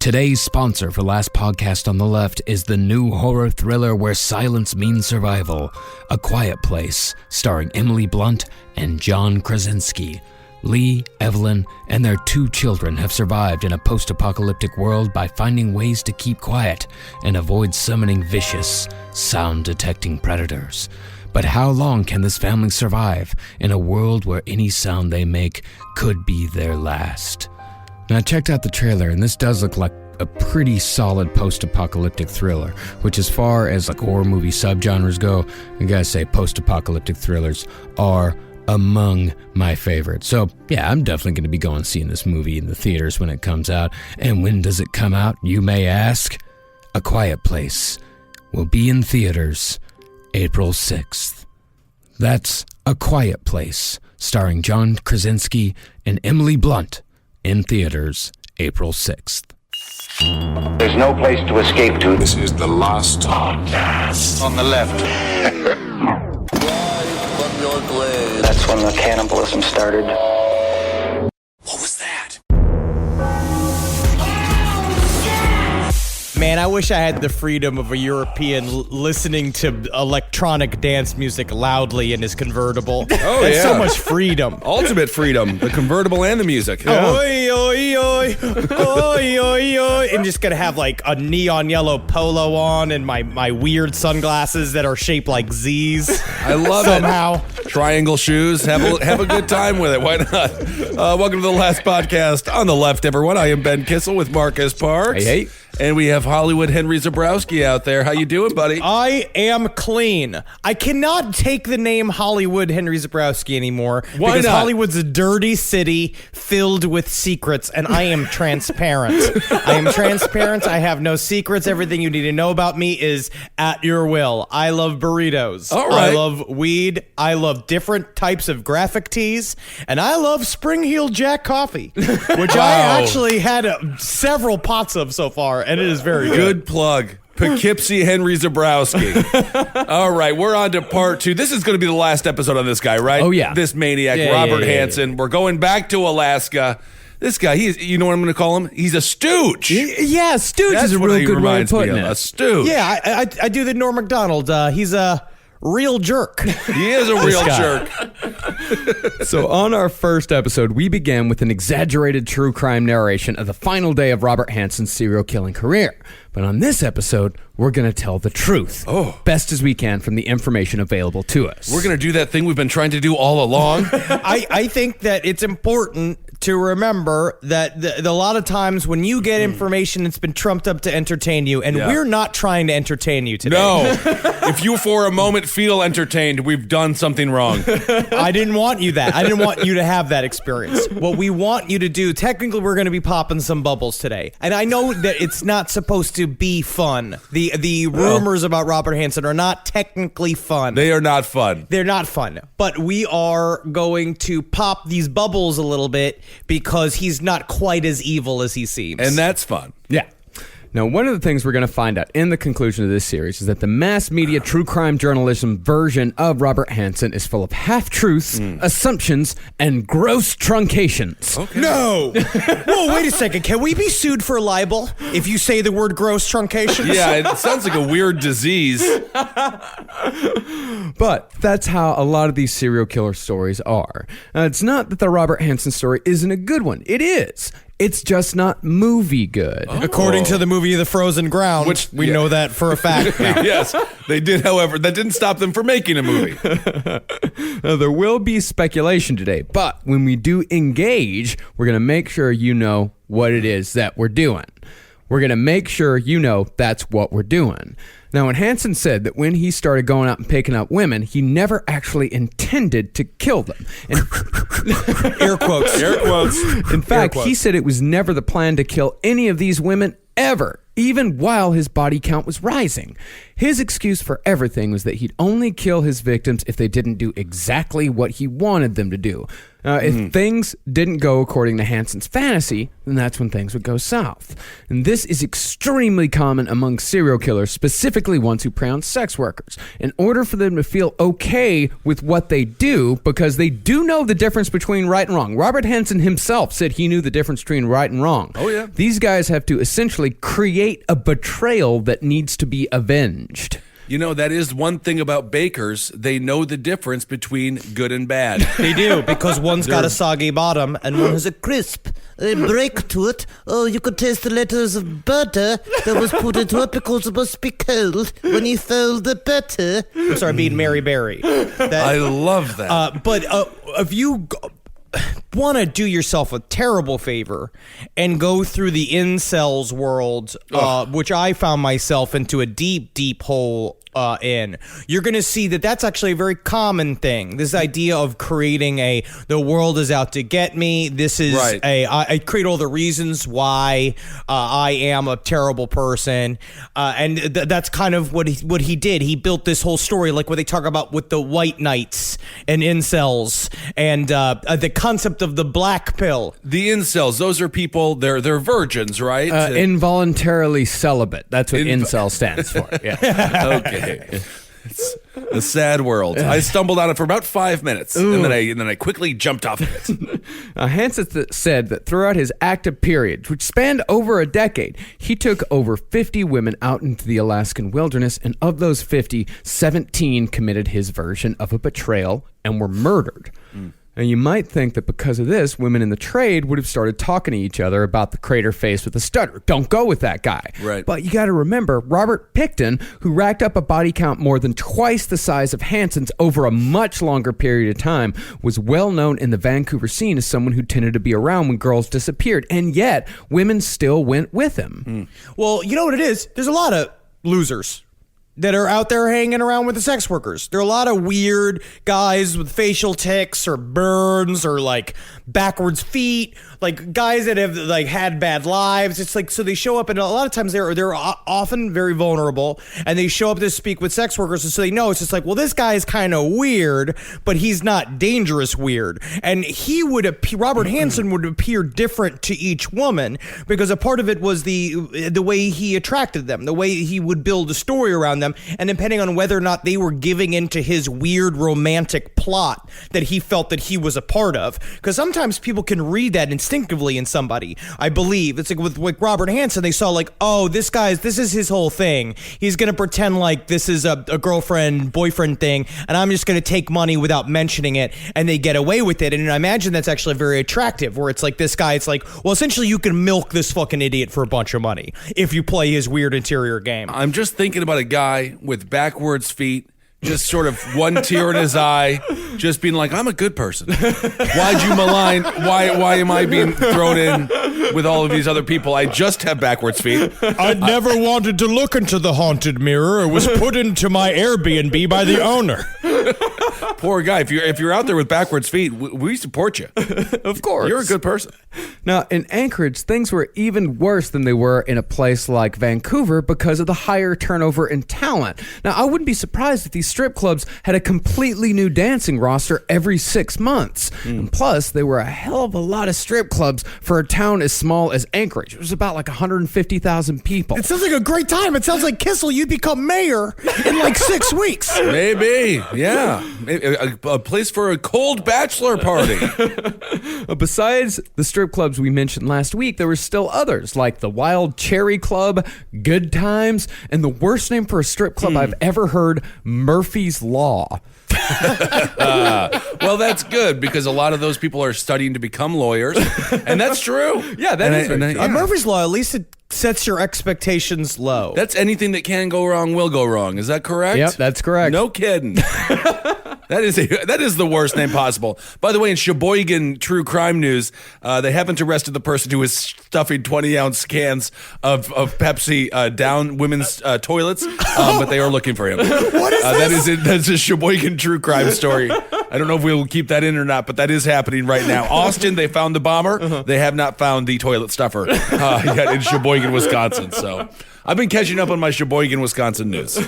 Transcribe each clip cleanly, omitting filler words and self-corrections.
Today's sponsor for Last Podcast on the Left is the new horror thriller where silence means survival, A Quiet Place, starring Emily Blunt and John Krasinski. Lee, Evelyn, and their 2 children have survived in a post-apocalyptic world by finding ways to keep quiet and avoid summoning vicious, sound-detecting predators. But how long can this family survive in a world where any sound they make could be their last? Now, I checked out the trailer, and this does look like a pretty solid post-apocalyptic thriller, which as far as like horror movie subgenres go, I gotta say post-apocalyptic thrillers are among my favorites. So yeah, I'm definitely going to be going seeing this movie in the theaters when it comes out. And when does it come out, you may ask? A Quiet Place will be in theaters April 6th. That's A Quiet Place, starring John Krasinski and Emily Blunt, in theaters April 6th. There's no place to escape to. This is the last podcast. On the left. That's when the cannibalism started. What was that? Man, I wish I had the freedom of a European listening to electronic dance music loudly in his convertible. Oh, That's yeah. so much freedom. Ultimate freedom, the convertible and the music. Yeah. Oi, oi, oi, oi, oi, oi. And just gonna have like a neon yellow polo on and my weird sunglasses that are shaped like Z's. I love somehow. it. Triangle shoes. Have a good time with it. Why not? Welcome to the Last Podcast on the Left, everyone. I am Ben Kissel with Marcus Parks. Hey. And we have Hollywood Henry Zabrowski out there. How you doing, buddy? I am clean. I cannot take the name Hollywood Henry Zabrowski anymore. Why because not? Hollywood's a dirty city filled with secrets, and I am transparent. I am transparent. I have no secrets. Everything you need to know about me is at your will. I love burritos. All right. I love weed. I love different types of graphic tees, and I love Spring Heel Jack coffee, which I actually had several pots of so far. And it is very good. Good plug. Poughkeepsie Henry Zabrowski. All right, we're on to part 2. This is going to be the last episode on this guy, right? Oh, yeah. This maniac, Yeah, Robert yeah. Hansen. We're going back to Alaska. This guy, you know what I'm going to call him? He's a stooge. Yeah, Stooge That's is a what real he good way of reminds me putting of. it. A stooge. Yeah, I do the Norm Macdonald. He's a real jerk. He is a real guy. jerk. So on our first episode, we began with an exaggerated true crime narration of the final day of Robert Hansen's serial killing career. But on this episode, we're going to tell the truth. Best as we can from the information available to us. We're going to do that thing we've been trying to do all along. I think that it's important to remember that a lot of times when you get information, it's been trumped up to entertain you, and we're not trying to entertain you today. No. If you for a moment feel entertained, we've done something wrong. I didn't want you that. I didn't want you to have that experience. What we want you to do, technically we're going to be popping some bubbles today. And I know that it's not supposed to be fun. The rumors about Robert Hansen are not technically fun. They are not fun. They're not fun. But we are going to pop these bubbles a little bit because he's not quite as evil as he seems. And that's fun. Yeah. Now, one of the things we're going to find out in the conclusion of this series is that the mass media true crime journalism version of Robert Hansen is full of half-truths, assumptions, and gross truncations. Okay. No! Whoa, wait a second. Can we be sued for libel if you say the word gross truncations? Yeah, it sounds like a weird disease. But that's how a lot of these serial killer stories are. Now, it's not that the Robert Hansen story isn't a good one. It is. It's just not movie good. According to the movie The Frozen Ground, Which- we yeah. know that for a fact now. Yes, they did, however, that didn't stop them from making a movie. Now, there will be speculation today, but when we do engage, we're going to make sure you know what it is that we're doing. We're going to make sure you know that's what we're doing. Now, when Hansen said that when he started going out and picking up women, he never actually intended to kill them. And Air quotes. Air quotes. in fact, quotes. he said it was never the plan to kill any of these women ever. even while his body count was rising. His excuse for everything was that he'd only kill his victims if they didn't do exactly what he wanted them to do. If things didn't go according to Hansen's fantasy, then that's when things would go south. And this is extremely common among serial killers, specifically ones who prey on sex workers. In order for them to feel okay with what they do, because they do know the difference between right and wrong. Robert Hansen himself said he knew the difference between right and wrong. Oh, yeah. These guys have to essentially create a betrayal that needs to be avenged. You know, that is one thing about bakers. They know the difference between good and bad. They do, because one's got a soggy bottom and one has a crisp. A break to it. Oh, you could taste the letters of butter that was put into it because it must be cold when you fold the butter. I'm sorry, being Mary Berry. I love that. But if you want to do yourself a terrible favor and go through the incels world, which I found myself into a deep, deep hole in, you're going to see that that's actually a very common thing. This idea of creating the world is out to get me. This is right. I create all the reasons why I am a terrible person. And that's kind of what he did. He built this whole story, like what they talk about with the white knights and incels and the concept of the black pill. The incels, those are people, they're virgins, right? Involuntarily celibate. That's what incel stands for. Yeah. Okay. It's a sad world. I stumbled on it for about 5 minutes, and then I quickly jumped off of it. Hansen said that throughout his active period, which spanned over a decade, he took over 50 women out into the Alaskan wilderness, and of those 50, 17 committed his version of a betrayal and were murdered. And you might think that because of this, women in the trade would have started talking to each other about the crater face with the stutter. Don't go with that guy. Right. But you got to remember, Robert Picton, who racked up a body count more than twice the size of Hansen's over a much longer period of time, was well known in the Vancouver scene as someone who tended to be around when girls disappeared. And yet, women still went with him. Well, you know what it is? There's a lot of losers that are out there hanging around with the sex workers. There are a lot of weird guys with facial tics or burns or like backwards feet, like guys that have like had bad lives. It's like, so they show up and a lot of times they're often very vulnerable and they show up to speak with sex workers. And so they know it's just like, well, this guy is kind of weird, but he's not dangerous weird. And he would appear, Robert Hansen would appear different to each woman because a part of it was the way he attracted them, the way he would build a story around them. And depending on whether or not they were giving into his weird romantic plot that he felt that he was a part of. Because sometimes people can read that instinctively in somebody, I believe. It's like with Robert Hansen, they saw like, oh, this is his whole thing. He's going to pretend like this is a girlfriend, boyfriend thing, and I'm just going to take money without mentioning it, and they get away with it. And I imagine that's actually very attractive, where it's like this guy, it's like, well, essentially you can milk this fucking idiot for a bunch of money if you play his weird interior game. I'm just thinking about a guy with backwards feet, just sort of one tear in his eye, just being like, I'm a good person. Why'd you malign? Why am I being thrown in with all of these other people? I just have backwards feet. I never wanted to look into the haunted mirror. It was put into my Airbnb by the owner. Poor guy. If you're out there with backwards feet, we support you. Of course. You're a good person. Now, in Anchorage, things were even worse than they were in a place like Vancouver because of the higher turnover in talent. Now, I wouldn't be surprised if these strip clubs had a completely new dancing roster every 6 months. And plus, there were a hell of a lot of strip clubs for a town as small as Anchorage. It was about like 150,000 people. It sounds like a great time. It sounds like Kissel, you'd become mayor in like 6 weeks. Maybe, yeah. A place for a cold bachelor party. Besides the strip clubs we mentioned last week, there were still others like the Wild Cherry Club, Good Times, and the worst name for a strip club I've ever heard, Murphy's Law. Well, that's good because a lot of those people are studying to become lawyers, and that's true. Yeah, that is true. Murphy's Law, at least it sets your expectations low. That's anything that can go wrong will go wrong. Is that correct? Yep, that's correct. No kidding. That is the worst name possible. By the way, in Sheboygan true crime news, they haven't arrested the person who was stuffing 20-ounce cans of Pepsi down women's toilets, but they are looking for him. What is this? That's a Sheboygan true crime story. I don't know if we will keep that in or not, but that is happening right now. Austin, they found the bomber. They have not found the toilet stuffer yet in Sheboygan, Wisconsin. So I've been catching up on my Sheboygan, Wisconsin news.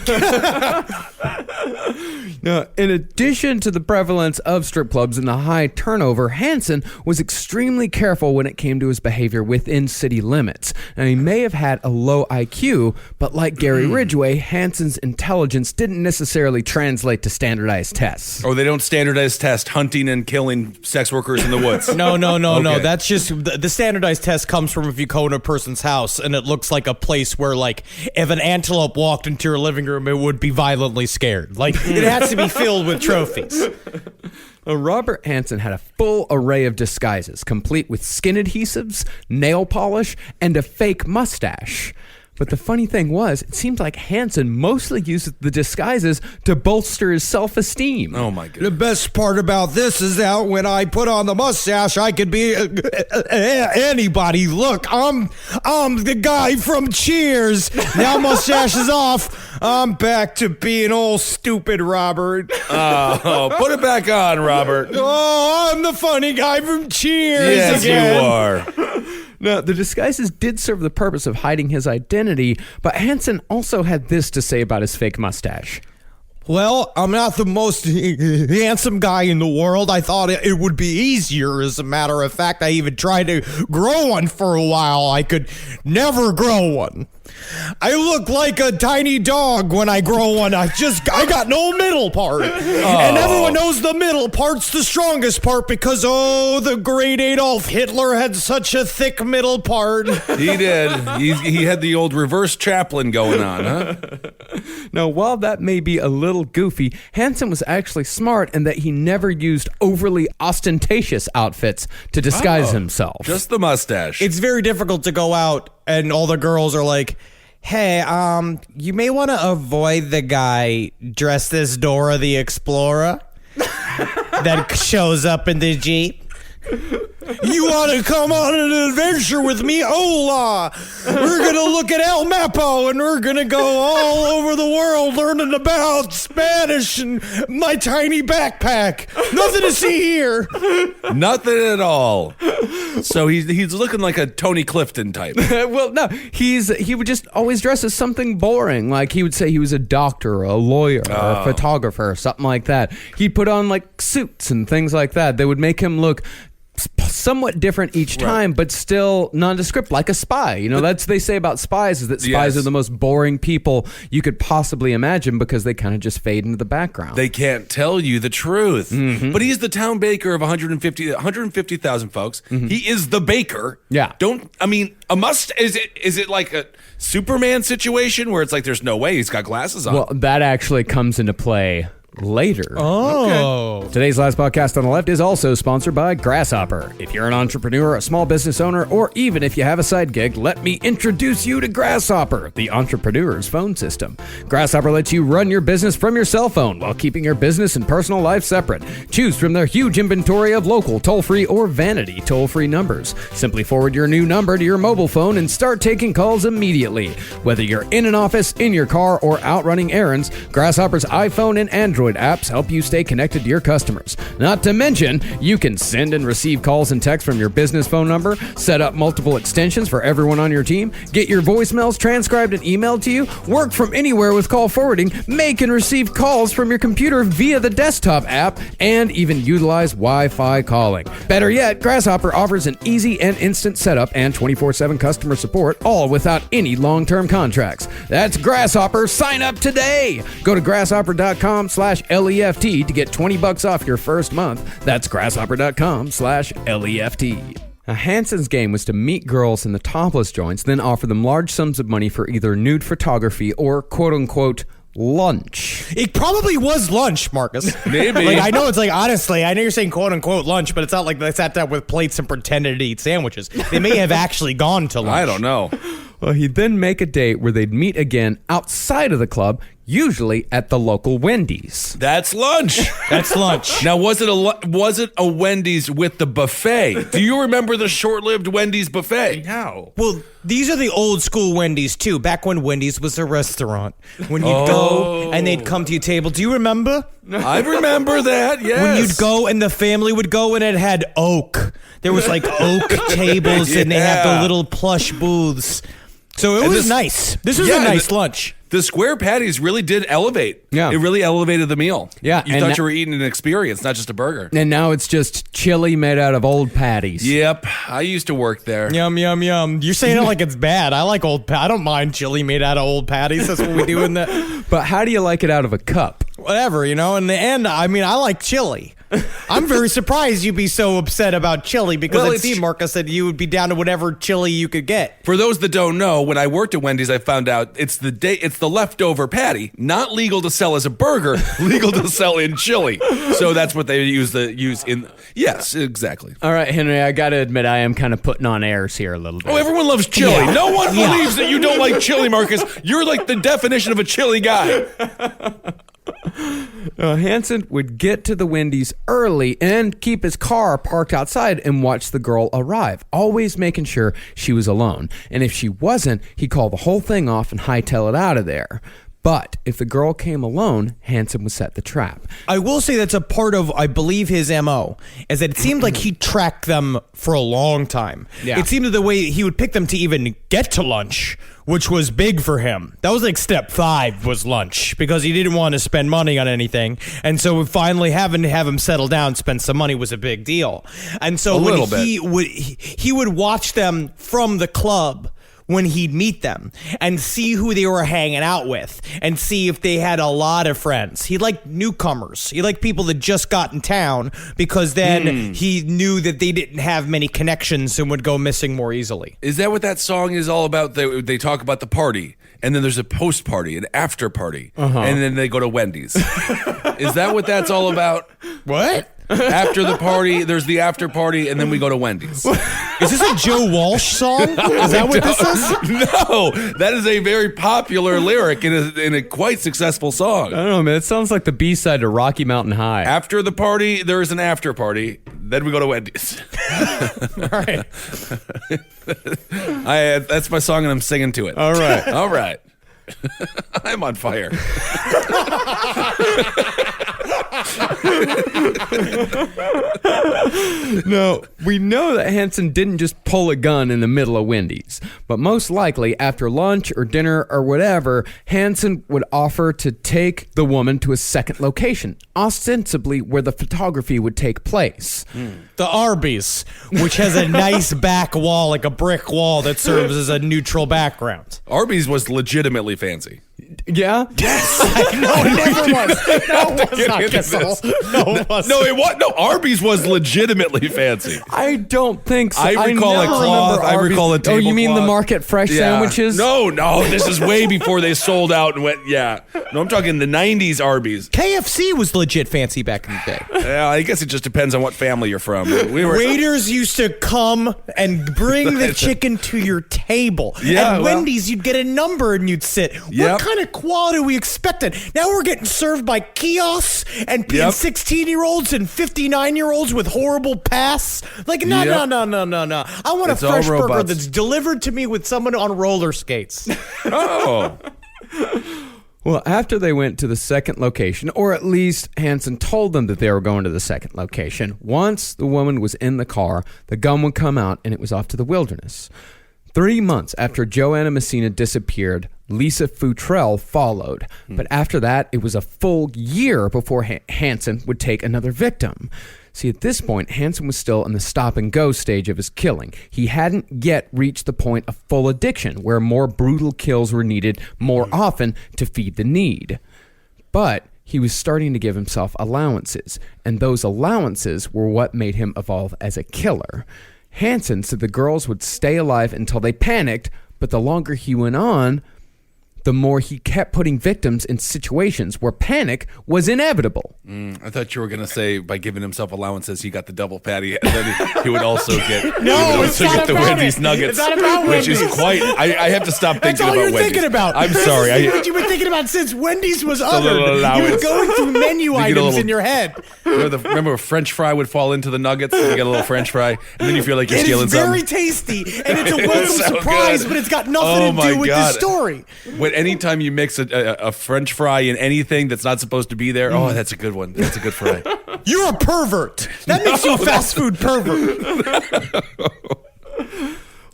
Now, in addition to the prevalence of strip clubs and the high turnover, Hansen was extremely careful when it came to his behavior within city limits. Now, he may have had a low IQ, but like Gary Ridgway, Hansen's intelligence didn't necessarily translate to standardized tests. Or they don't standardize test hunting and killing sex workers in the woods. No. Okay. That's just the standardized test comes from if you go in a person's house and it looks like a place where, like, if an antelope walked into your living room, it would be violently scared. Like, it has to be filled with trophies. Robert Hansen had a full array of disguises, complete with skin adhesives, nail polish, and a fake mustache. But the funny thing was, it seemed like Hansen mostly used the disguises to bolster his self-esteem. Oh my The goodness. best part about this is that when I put on the mustache, I could be anybody. Look, I'm the guy from Cheers. Now mustache is off. I'm back to being old stupid Robert. Oh, put it back on, Robert. Oh, I'm the funny guy from Cheers Yes, again. you are. Now, the disguises did serve the purpose of hiding his identity, but Hansen also had this to say about his fake mustache. Well, I'm not the most handsome guy in the world. I thought it would be easier. As a matter of fact, I even tried to grow one for a while. I could never grow one. I look like a tiny dog when I grow one. I got no middle part. And everyone knows the middle part's the strongest part because, the great Adolf Hitler had such a thick middle part. He did. He had the old reverse Chaplin going on, huh? Now, while that may be a little goofy, Hansen was actually smart in that he never used overly ostentatious outfits to disguise himself. Just the mustache. It's very difficult to go out and all the girls are like, hey, you may want to avoid the guy dressed as Dora the Explorer that shows up in the Jeep. You want to come on an adventure with me? Hola! We're going to look at El Mapo and we're going to go all over the world learning about Spanish and my tiny backpack. Nothing to see here. Nothing at all. So he's looking like a Tony Clifton type. Well, no, he would just always dress as something boring. Like he would say he was a doctor, or a lawyer, or a photographer, or something like that. He'd put on like suits and things like that. They would make him look somewhat different each time, but still nondescript, like a spy. You know, that's they say about spies is that spies are the most boring people you could possibly imagine because they kind of just fade into the background. They can't tell you the truth. Mm-hmm. But he's the town baker of 150,000 folks. Mm-hmm. He is the baker. Yeah. Is it like a Superman situation where it's like there's no way he's got glasses on? Well, that actually comes into play later. Oh. Today's last podcast on the left is also sponsored by Grasshopper. If you're an entrepreneur, a small business owner, or even if you have a side gig, let me introduce you to Grasshopper, the entrepreneur's phone system. Grasshopper lets you run your business from your cell phone while keeping your business and personal life separate. Choose from their huge inventory of local, toll-free, or vanity toll-free numbers. Simply forward your new number to your mobile phone and start taking calls immediately. Whether you're in an office, in your car, or out running errands, Grasshopper's iPhone and Android apps help you stay connected to your customers. Not to mention, you can send and receive calls and texts from your business phone number, set up multiple extensions for everyone on your team, get your voicemails transcribed and emailed to you, work from anywhere with call forwarding, make and receive calls from your computer via the desktop app, and even utilize Wi-Fi calling. Better yet, Grasshopper offers an easy and instant setup and 24/7 customer support, all without any long-term contracts. That's Grasshopper. Sign up today. Go to grasshopper.com/LEFT to get $20 off your first month. That's grasshopper.com/LEFT. Now, Hansen's game was to meet girls in the topless joints, then offer them large sums of money for either nude photography or quote-unquote lunch. It probably was lunch, Marcus. Maybe. Like, I know it's like, honestly, I know you're saying quote unquote lunch, but it's not like they sat down with plates and pretended to eat sandwiches. They may have actually gone to lunch. I don't know. Well, he'd then make a date where they'd meet again outside of the club, usually at the local Wendy's. That's lunch. That's lunch. Now, was it a Wendy's with the buffet? Do you remember the short-lived Wendy's buffet? No. Well, these are the old school Wendy's too. Back when Wendy's was a restaurant, when you'd go and they'd come to your table. Do you remember? I remember that. Yes. When you'd go and the family would go and it had oak. There was like oak tables and they had the little plush booths. So it was nice. This was a nice lunch. The square patties really did elevate. Yeah. It really elevated the meal. Yeah, You and thought you were eating an experience, not just a burger. And now it's just chili made out of old patties. Yep. I used to work there. Yum, yum, yum. You're saying it like it's bad. I like I don't mind chili made out of old patties. That's what we do in the... But how do you like it out of a cup? Whatever, in the end, I mean, I like chili. I'm very surprised you'd be so upset about chili because Well, I see Marcus said you would be down to whatever chili you could get. For those that don't know, when I worked at Wendy's, I found out it's the leftover patty, not legal to sell as a burger, legal to sell in chili. So that's what they use in. Yes, exactly. All right, Henry, I got to admit I am kind of putting on airs here a little bit. Oh, everyone loves chili. Yeah. No one believes that you don't like chili, Marcus. You're like the definition of a chili guy. Hansen would get to the Wendy's early and keep his car parked outside and watch the girl arrive, always making sure she was alone. And if she wasn't, he'd call the whole thing off and hightail it out of there. But if the girl came alone, Hansen would set the trap. I will say that's a part of, I believe, his MO, is that it seemed like he tracked them for a long time. Yeah. It seemed that the way he would pick them to even get to lunch, which was big for him. That was like step 5 was lunch, because he didn't want to spend money on anything. And so finally having to have him settle down, spend some money was a big deal. And so he would watch them from the club when he'd meet them and see who they were hanging out with and see if they had a lot of friends. He liked newcomers. He liked people that just got in town because then he knew that they didn't have many connections and would go missing more easily. Is that what that song is all about? They talk about the party, and then there's a post party, an after party, and then they go to Wendy's. Is that what that's all about? What? After the party, there's the after party, and then we go to Wendy's. Is this a Joe Walsh song? Is that what this is? No, that is a very popular lyric in a quite successful song. I don't know, man. It sounds like the B-side to Rocky Mountain High. After the party, there is an after party. Then we go to Wendy's. All right. That's my song, and I'm singing to it. All right. All right. I'm on fire. No, we know that Hansen didn't just pull a gun in the middle of Wendy's, but most likely after lunch or dinner or whatever, Hansen would offer to take the woman to a second location, ostensibly where the photography would take place. The Arby's, which has a nice back wall, like a brick wall that serves as a neutral background. Arby's was legitimately fancy. Yeah? Yes. No, it never was. No, it was not Kissel. No, it wasn't. No, it was. No, Arby's was legitimately fancy. I don't think so. I recall a never cloth. remember I Arby's. recall a Oh, you mean the tablecloth. Market Fresh Yeah. sandwiches? No, this is way before they sold out and went, yeah. No, I'm talking the 90s Arby's. KFC was legit fancy back in the day. Yeah, I guess it just depends on what family you're from. We were. Waiters used to come and bring the chicken to your table. Yeah, At well- Wendy's, you'd get a number and you'd sit. Yep. What kind of quality we expected? Now we're getting served by kiosks and Yep. 16-year-olds and 59-year-olds with horrible pasts. Like, no. I want It's a all fresh burger robots. that's delivered to me with someone on roller skates. Oh. Well, after they went to the second location, or at least Hansen told them that they were going to the second location, once the woman was in the car, the gun would come out and it was off to the wilderness. 3 months after Joanna Messina disappeared, Lisa Futrell followed. But after that, it was a full year before Hansen would take another victim. See, at this point, Hansen was still in the stop-and-go stage of his killing. He hadn't yet reached the point of full addiction, where more brutal kills were needed more often to feed the need. But he was starting to give himself allowances, and those allowances were what made him evolve as a killer. Hansen said the girls would stay alive until they panicked, but the longer he went on, the more he kept putting victims in situations where panic was inevitable. I thought you were going to say by giving himself allowances, he got the double patty, and then he would also get, the Wendy's nuggets, It's not about which is Wendy's. quite. I have to stop That's thinking all about you're Wendy's. thinking about. I'm sorry. This is what you've been thinking about since Wendy's was little uttered. You've been allowance. going through menu get a items little- in your head. Remember a French fry would fall into the nuggets, and you get a little French fry, and then you feel like you're It stealing is very something. tasty, and it's a welcome so surprise, good. but it's got nothing to do with the story. Anytime you mix a French fry in anything that's not supposed to be there, oh, that's a good one. That's a good fry. You're a pervert. That makes you a fast food pervert.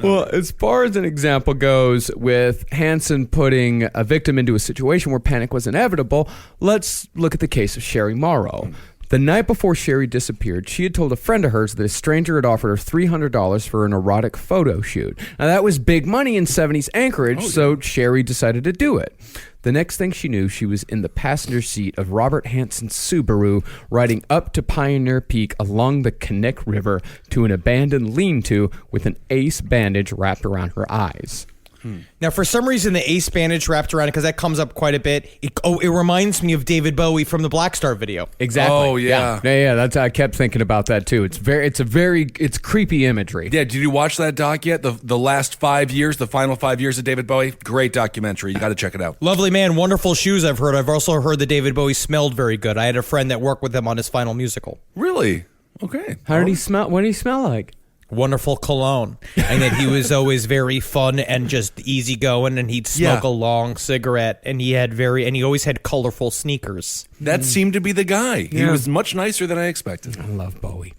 Well, as far as an example goes, with Hansen putting a victim into a situation where panic was inevitable, let's look at the case of Sherry Morrow. The night before Sherry disappeared, she had told a friend of hers that a stranger had offered her $300 for an erotic photo shoot. Now, that was big money in 70s Anchorage, so Sherry decided to do it. The next thing she knew, she was in the passenger seat of Robert Hansen's Subaru, riding up to Pioneer Peak along the Connect River to an abandoned lean-to with an ace bandage wrapped around her eyes. Now, for some reason, the ace bandage wrapped around it, because that comes up quite a bit. It reminds me of David Bowie from the Black Star video. Exactly. Oh, yeah. Yeah. That's I kept thinking about that too. It's creepy imagery. Yeah, did you watch that doc yet? The last 5 years, the final 5 years of David Bowie? Great documentary. You got to check it out. Lovely man, wonderful shoes, I've heard. I've also heard that David Bowie smelled very good. I had a friend that worked with him on his final musical. Really? Okay. How did he smell? What did he smell like? Wonderful cologne. And that he was always very fun and just easygoing, and he'd smoke a long cigarette, and he always had colorful sneakers. That seemed to be the guy. He Yeah. was much nicer than I expected. I love Bowie.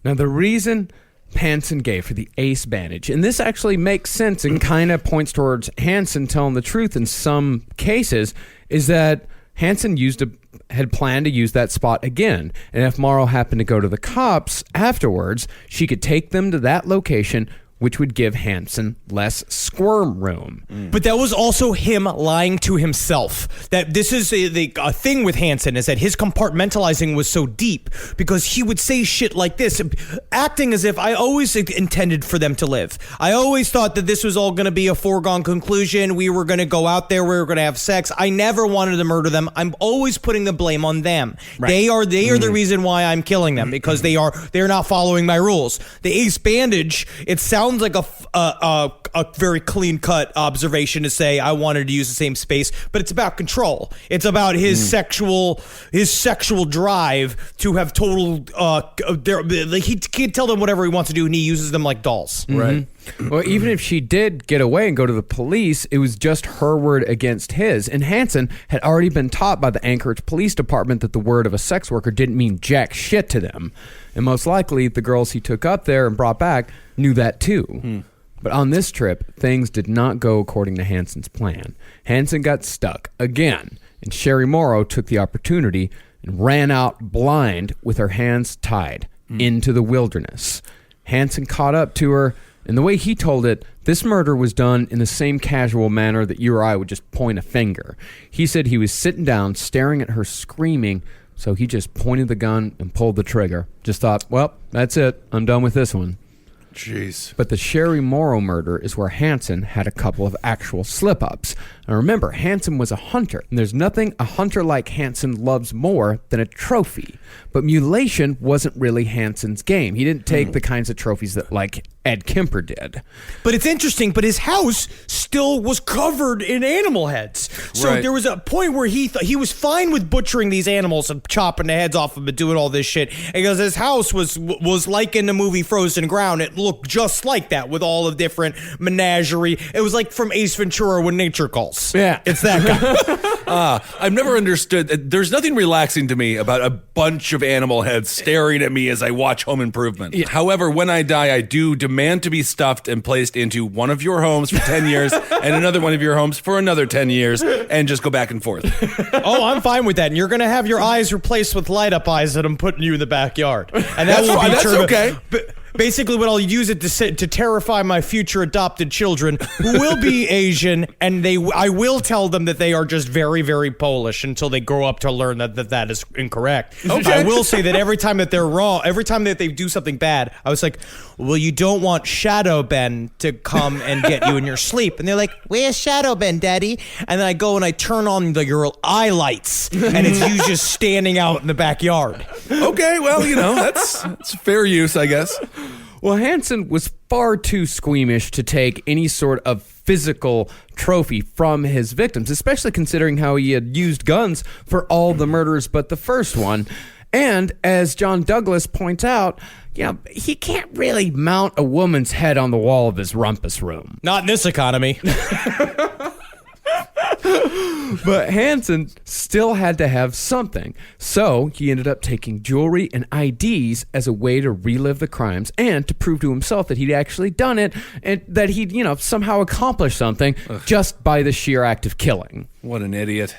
Now, the reason Hansen gave for the ace bandage, and this actually makes sense and kind of points towards Hansen telling the truth in some cases, is that Hansen had planned to use that spot again, and if Morrow happened to go to the cops afterwards, she could take them to that location, which would give Hansen less squirm room. But that was also him lying to himself. That this is a thing with Hansen, is that his compartmentalizing was so deep, because he would say shit like this, acting as if I always intended for them to live. I always thought that this was all going to be a foregone conclusion. We were going to go out there. We were going to have sex. I never wanted to murder them. I'm always putting the blame on them. Right. They are the reason why I'm killing them, because they're not following my rules. The ace bandage, it sounds like a very clean-cut observation to say I wanted to use the same space, but it's about control. It's about his sexual drive to have total. He can't tell them whatever he wants to do, and he uses them like dolls. Right. Well, even if she did get away and go to the police, it was just her word against his. And Hansen had already been taught by the Anchorage Police Department that the word of a sex worker didn't mean jack shit to them. And most likely, the girls he took up there and brought back knew that too. But on this trip, things did not go according to Hansen's plan. Hansen got stuck again, and Sherry Morrow took the opportunity and ran out blind with her hands tied into the wilderness. Hansen caught up to her, and the way he told it, this murder was done in the same casual manner that you or I would just point a finger. He said he was sitting down, staring at her, screaming, so he just pointed the gun and pulled the trigger. Just thought, well, that's it. I'm done with this one. Jeez. But the Sherry Morrow murder is where Hansen had a couple of actual slip-ups. And remember, Hansen was a hunter, and there's nothing a hunter like Hansen loves more than a trophy. But mutilation wasn't really Hansen's game. He didn't take the kinds of trophies that, like, Ed Kemper did. But it's interesting, but his house still was covered in animal heads. So Right. there was a point where he thought he was fine with butchering these animals and chopping the heads off them and doing all this shit. Because his house was like in the movie Frozen Ground. It looked just like that with all the different menagerie. It was like from Ace Ventura When Nature Calls. Yeah. It's that guy. I've never understood. There's nothing relaxing to me about a bunch of animal heads staring at me as I watch Home Improvement. Yeah. However, when I die, I do demand to be stuffed and placed into one of your homes for 10 years and another one of your homes for another 10 years and just go back and forth. Oh, I'm fine with that. And you're going to have your eyes replaced with light up eyes that I'm putting you in the backyard. And that will be That's true. okay. Basically, what I'll use it to terrify my future adopted children, who will be Asian, and I will tell them that they are just very, very Polish until they grow up to learn that is incorrect. Okay. I will say that every time that they're wrong, every time that they do something bad, I was like, well, you don't want Shadow Ben to come and get you in your sleep. And they're like, where's Shadow Ben, Daddy? And then I go and I turn on your eye lights, and it's you just standing out in the backyard. Okay, well, that's fair use, I guess. Well, Hansen was far too squeamish to take any sort of physical trophy from his victims, especially considering how he had used guns for all the murders but the first one. And as John Douglas points out, he can't really mount a woman's head on the wall of his rumpus room. Not in this economy. But Hansen still had to have something. So he ended up taking jewelry and IDs as a way to relive the crimes and to prove to himself that he'd actually done it and that he'd, somehow accomplished something just by the sheer act of killing. What an idiot.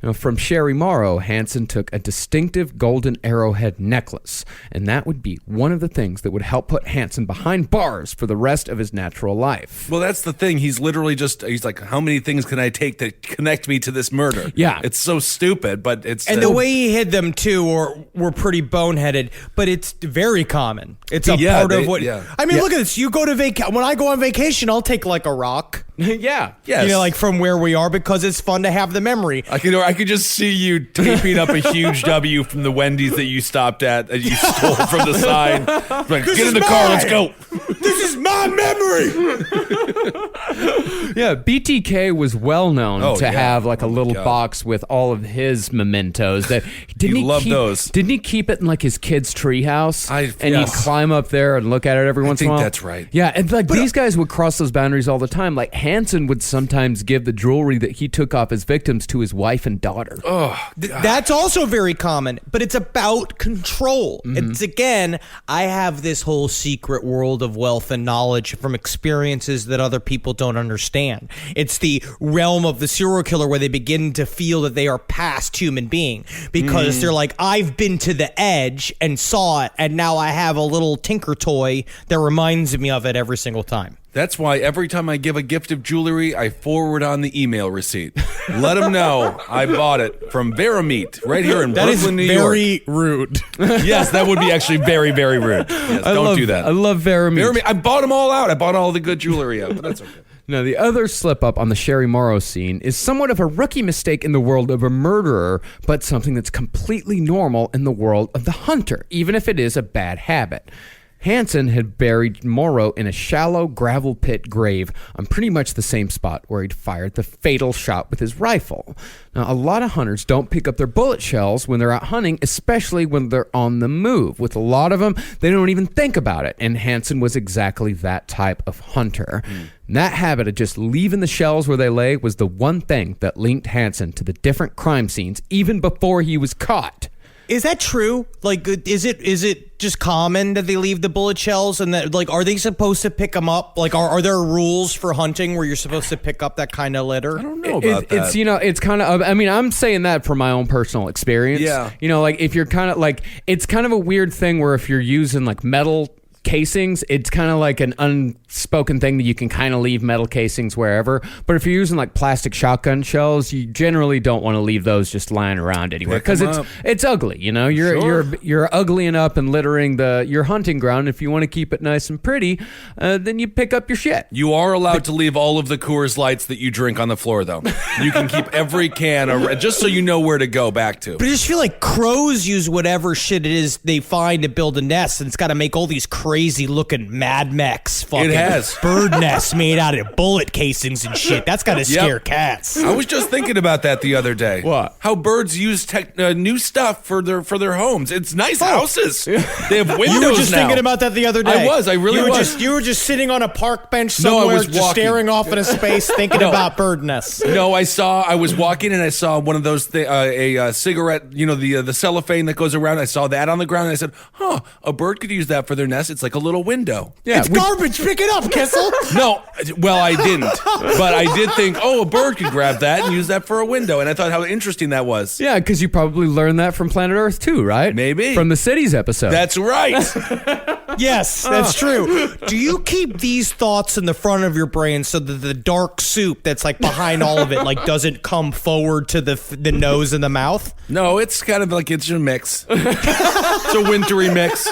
Now, from Sherry Morrow, Hansen took a distinctive golden arrowhead necklace, and that would be one of the things that would help put Hansen behind bars for the rest of his natural life. Well, that's the thing. He's literally he's like, how many things can I take that connect me to this murder? Yeah. It's so stupid, but it's... And the way he hid them, too, were pretty boneheaded, but it's very common. It's a part of what... Yeah. I mean, look at this. You go to when I go on vacation, I'll take like a rock. Yeah. Yes. Like from where we are, because it's fun to have the memory. I could just see you taping up a huge W from the Wendy's that you stopped at that you stole from the sign. Like, get in the car, let's go. This is my memory. Yeah, BTK was well known to have like a little God. box with all of his mementos. That He loved those. Didn't he keep it in like his kid's treehouse? And yes. he'd climb up there and look at it every once in a while. I think that's right. Yeah, and like these guys would cross those boundaries all the time. Like Hansen would sometimes give the jewelry that he took off his victims to his wife and daughter. Oh, That's also very common, but it's about control. It's again, I have this whole secret world of wealth and knowledge from experiences that other people don't understand. It's the realm of the serial killer where they begin to feel that they are past human being because they're like, I've been to the edge and saw it, and now I have a little tinker toy that reminds me of it every single time. That's why every time I give a gift of jewelry, I forward on the email receipt. Let them know I bought it from Verameet right here in Brooklyn, New York. That is very rude. Yes, that would be actually very, very rude. Yes, don't do that. I love Verameet. I bought them all out. I bought all the good jewelry out, but that's okay. Now, the other slip-up on the Sherry Morrow scene is somewhat of a rookie mistake in the world of a murderer, but something that's completely normal in the world of the hunter, even if it is a bad habit. Hansen had buried Morrow in a shallow gravel pit grave on pretty much the same spot where he'd fired the fatal shot with his rifle. Now, a lot of hunters don't pick up their bullet shells when they're out hunting, especially when they're on the move. With a lot of them, they don't even think about it, and Hansen was exactly that type of hunter. And that habit of just leaving the shells where they lay was the one thing that linked Hansen to the different crime scenes even before he was caught. Is that true? Like, is it just common that they leave the bullet shells, and that, like, are they supposed to pick them up? Like, are there rules for hunting where you're supposed to pick up that kind of litter? I don't know about that. It's, it's kind of, I mean, I'm saying that from my own personal experience. Yeah. Like if you're kind of like, it's kind of a weird thing where if you're using like metal casings, it's kind of like an unspoken thing that you can kind of leave metal casings wherever. But if you're using like plastic shotgun shells, you generally don't want to leave those just lying around anywhere because it's ugly. You're uglying up and littering your hunting ground. If you want to keep it nice and pretty, then you pick up your shit. You are allowed to leave all of the Coors Lights that you drink on the floor, though. You can keep every can just so you know where to go back to. But I just feel like crows use whatever shit it is they find to build a nest, and it's got to make all these crazy looking Mad Max fucking bird nests made out of bullet casings and shit. That's got to scare cats. I was just thinking about that the other day. What? How birds use new stuff for their homes. It's nice houses. They have windows You were just now. thinking about that the other day. I was. I really was. You were just sitting on a park bench No, I somewhere, was just walking. staring off into space, thinking about bird nests. No, I was walking and I saw one of those a cigarette, the cellophane that goes around. I saw that on the ground and I said, "Huh, a bird could use that for their nest. It's like a little window. Yeah, It's garbage. Pick it up, Kissel. No, well, I didn't. But I did think, a bird could grab that and use that for a window. And I thought how interesting that was. Yeah, because you probably learned that from Planet Earth too, right? Maybe. From the Cities episode. That's right. Yes, that's true. Do you keep these thoughts in the front of your brain so that the dark soup that's like behind all of it like doesn't come forward to the nose and the mouth? No, it's kind of like it's a mix. It's a wintry mix.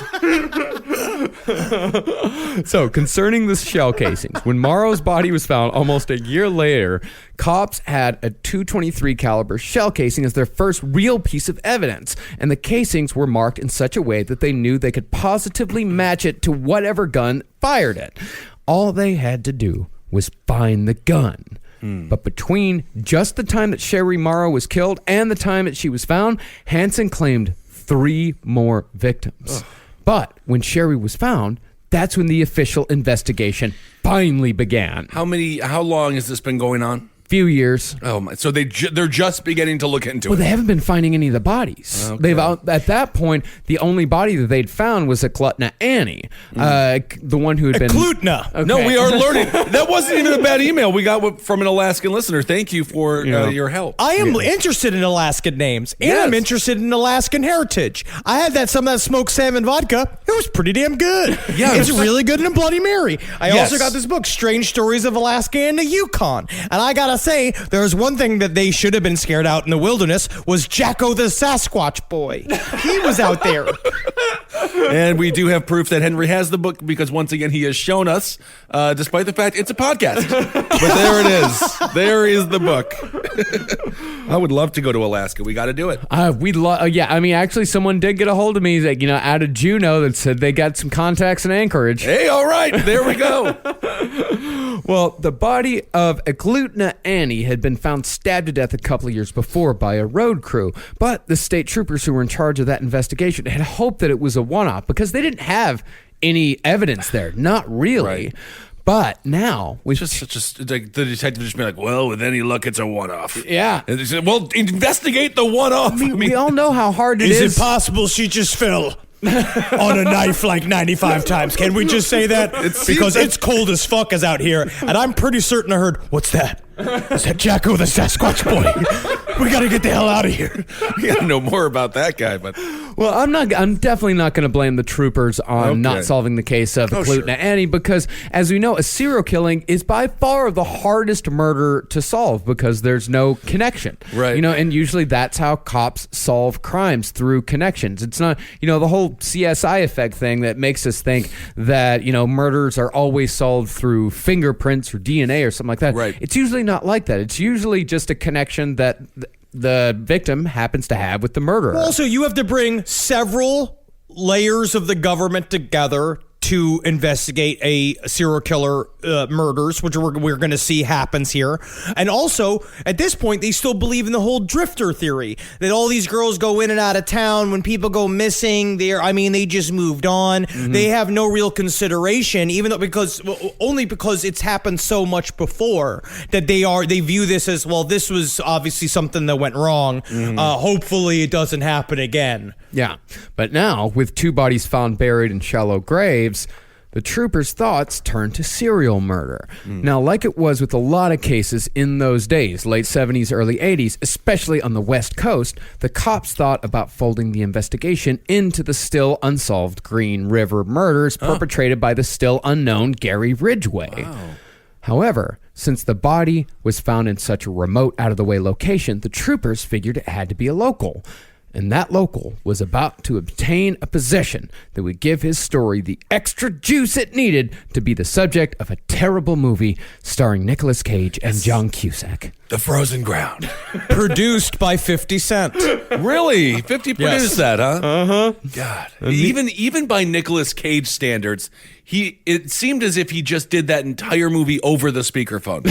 So, concerning the shell casings, when Morrow's body was found almost a year later, cops had a .223 caliber shell casing as their first real piece of evidence, and the casings were marked in such a way that they knew they could positively match it to whatever gun fired it. All they had to do was find the gun. But between just the time that Sherry Morrow was killed and the time that she was found, Hansen claimed 3 more victims. But when Sherry was found, that's when the official investigation finally began. How long has this been going on? Few years. Oh my! So they're just beginning to look into Well, it. they haven't been finding any of the bodies. Okay. They've at that point, the only body that they'd found was Eklutna Annie, the one who had been Eklutna. Okay. No, we are learning. That wasn't even a bad email we got from an Alaskan listener. Thank you for your help. I am interested in Alaskan names, and Yes. I'm interested in Alaskan heritage. I had some of that smoked salmon vodka. It was pretty damn good. Yeah, it's it was- really good in a Bloody Mary. I Yes. also got this book, Strange Stories of Alaska and the Yukon. And I gotta say, there's one thing that they should have been scared out in the wilderness was Jacko the Sasquatch boy. He was out there. And we do have proof that Henry has the book because once again he has shown us, despite the fact it's a podcast. But there it is. There is the book. I would love to go to Alaska. We got to do it. Yeah, I mean, actually, someone did get a hold of me, that, out of Juneau, that said they got some contacts in Anchorage. Hey, all right. There we go. Well, the body of Eklutna Annie had been found stabbed to death a couple of years before by a road crew, but the state troopers who were in charge of that investigation had hoped that it was a one-off because they didn't have any evidence there. Not really. Right. But now, with Just like the detective just be like, well, with any luck, it's a one-off. Yeah. And they said, well, investigate the one-off. we all know how hard it is. Is it possible she just fell on a knife like 95 times? Can we just say that? Because it's cold as fuck is out here, and I'm pretty certain I heard, what's that? Is that Jacko the Sasquatch boy? We gotta get the hell out of here. We got to know more about that guy, but Well, I'm definitely not going to blame the troopers on Okay. not solving the case of Eklutna sure. Annie because, as we know, a serial killing is by far the hardest murder to solve because there's no connection. Right. And usually that's how cops solve crimes, through connections. It's not, the whole CSI effect thing that makes us think that, murders are always solved through fingerprints or DNA or something like that. Right. It's usually not like that. It's usually just a connection that the victim happens to have with the murderer. Also, you have to bring several layers of the government together to investigate a serial killer murders, which we're going to see happens here. And also, at this point, they still believe in the whole drifter theory, that all these girls go in and out of town. When people go missing, they just moved on. Mm-hmm. They have no real consideration, only because it's happened so much before that they view this as, well, this was obviously something that went wrong. Mm-hmm. Hopefully it doesn't happen again. Yeah, but now, with 2 bodies found buried in shallow graves, the troopers' thoughts turned to serial murder. Now, like it was with a lot of cases in those days, late 70s, early 80s, especially on the West Coast, the cops thought about folding the investigation into the still unsolved Green River murders perpetrated by the still unknown Gary Ridgway. Wow. However, since the body was found in such a remote, out-of-the-way location, the troopers figured it had to be a local. And that local was about to obtain a position that would give his story the extra juice it needed to be the subject of a terrible movie starring Nicolas Cage and John Cusack. The Frozen Ground. Produced by 50 Cent. Really? 50 produced Yes. that, huh? Uh-huh. God. Even by Nicolas Cage standards, it seemed as if he just did that entire movie over the speakerphone.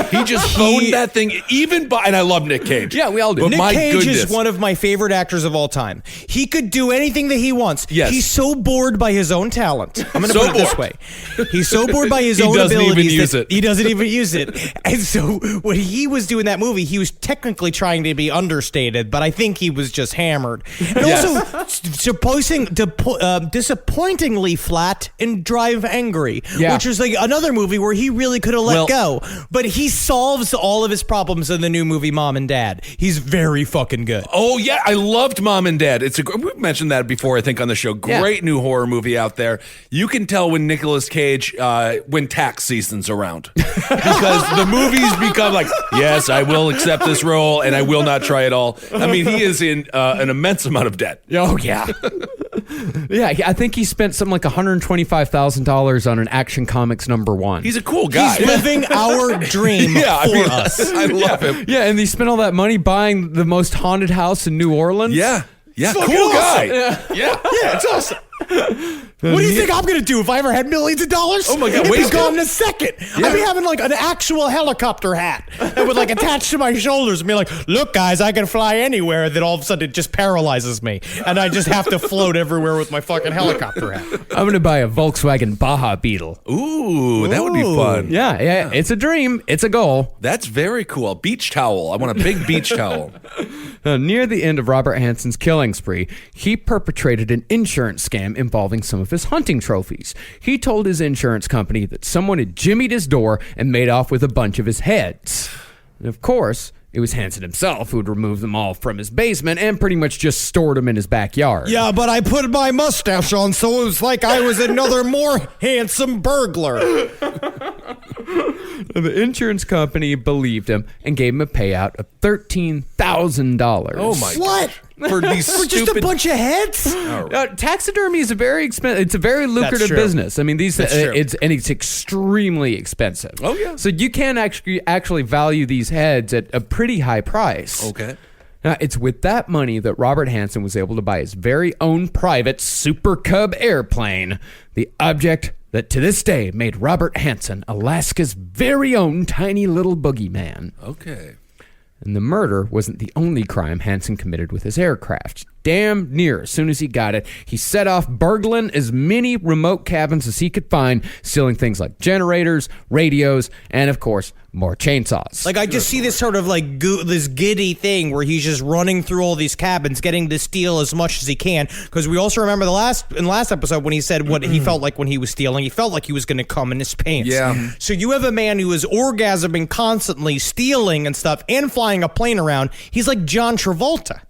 He just phoned that thing, and I love Nick Cage. Yeah, we all do. But Nick my Cage goodness. is one of my favorite actors of all time. He could do anything that he wants. Yes. He's so bored by his own talent. I'm going to So put it this bored. way. He's so bored by his He own doesn't even abilities use that it. he doesn't even use it. And so when he was doing that movie, he was technically trying to be understated, but I think he was just hammered. And also disappointingly flat in Drive Angry, which was like another movie where he really could have let go. But he solves all of his problems in the new movie Mom and Dad. He's very fucking good. Oh yeah, I loved Mom and Dad. We've mentioned that before, I think, on the show. Great new horror movie out there. You can tell when Nicolas Cage, when tax season's around, because the movies become like, yes, I will accept this role and I will not try it all. I mean, he is in an immense amount of debt. Oh, yeah. Yeah, I think he spent something like $125,000 on an Action Comics #1. He's a cool guy. He's living our dream for us. I love him. Yeah, and he spent all that money buying the most haunted house in New Orleans. Yeah, fucking cool guy. awesome. Yeah. It's awesome. What do you think I'm going to do if I ever had millions of dollars? Oh my God, It'd be wasted. gone in a second. I'd be having like an actual helicopter hat that would like attach to my shoulders and be like, look, guys, I can fly anywhere. Then all of a sudden it just paralyzes me. And I just have to float everywhere with my fucking helicopter hat. I'm going to buy a Volkswagen Baja Beetle. Ooh, that would be fun. Yeah, it's a dream. It's a goal. That's very cool. Beach towel. I want a big beach towel. Near the end of Robert Hansen's killing spree, he perpetrated an insurance scam involving some of his hunting trophies. He told his insurance company that someone had jimmied his door and made off with a bunch of his heads. And of course, it was Hansen himself who had removed them all from his basement and pretty much just stored them in his backyard. Yeah, but I put my mustache on, so it was like I was another more handsome burglar. The insurance company believed him and gave him a payout of $13,000. Oh my What? For these For just a stupid bunch of heds? Taxidermy is a very expensive. It's a very lucrative true. business. I mean, these That's true. it's extremely expensive. Oh, yeah. So you can actually value these heads at a pretty high price. Okay. Now, it's with that money that Robert Hansen was able to buy his very own private Super Cub airplane, the object that to this day made Robert Hansen Alaska's very own tiny little boogeyman. Okay. And the murder wasn't the only crime Hansen committed with his aircraft. Damn near as soon as he got it, he set off burgling as many remote cabins as he could find, stealing things like generators, radios, and of course, more chainsaws. Like I just see this sort of like this giddy thing where he's just running through all these cabins, getting to steal as much as he can. Because we also remember in the last episode when he said what he felt like when he was stealing. He felt like he was going to come in his pants. Yeah. So you have a man who is orgasming constantly, stealing and stuff, and flying a plane around. He's like John Travolta.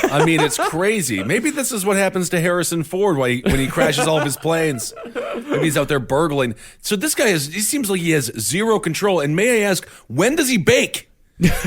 I mean, it's crazy. Maybe this is what happens to Harrison Ford when he crashes all of his planes. Maybe he's out there burgling. So this guy he seems like he has zero control. And may I ask, when does he bake?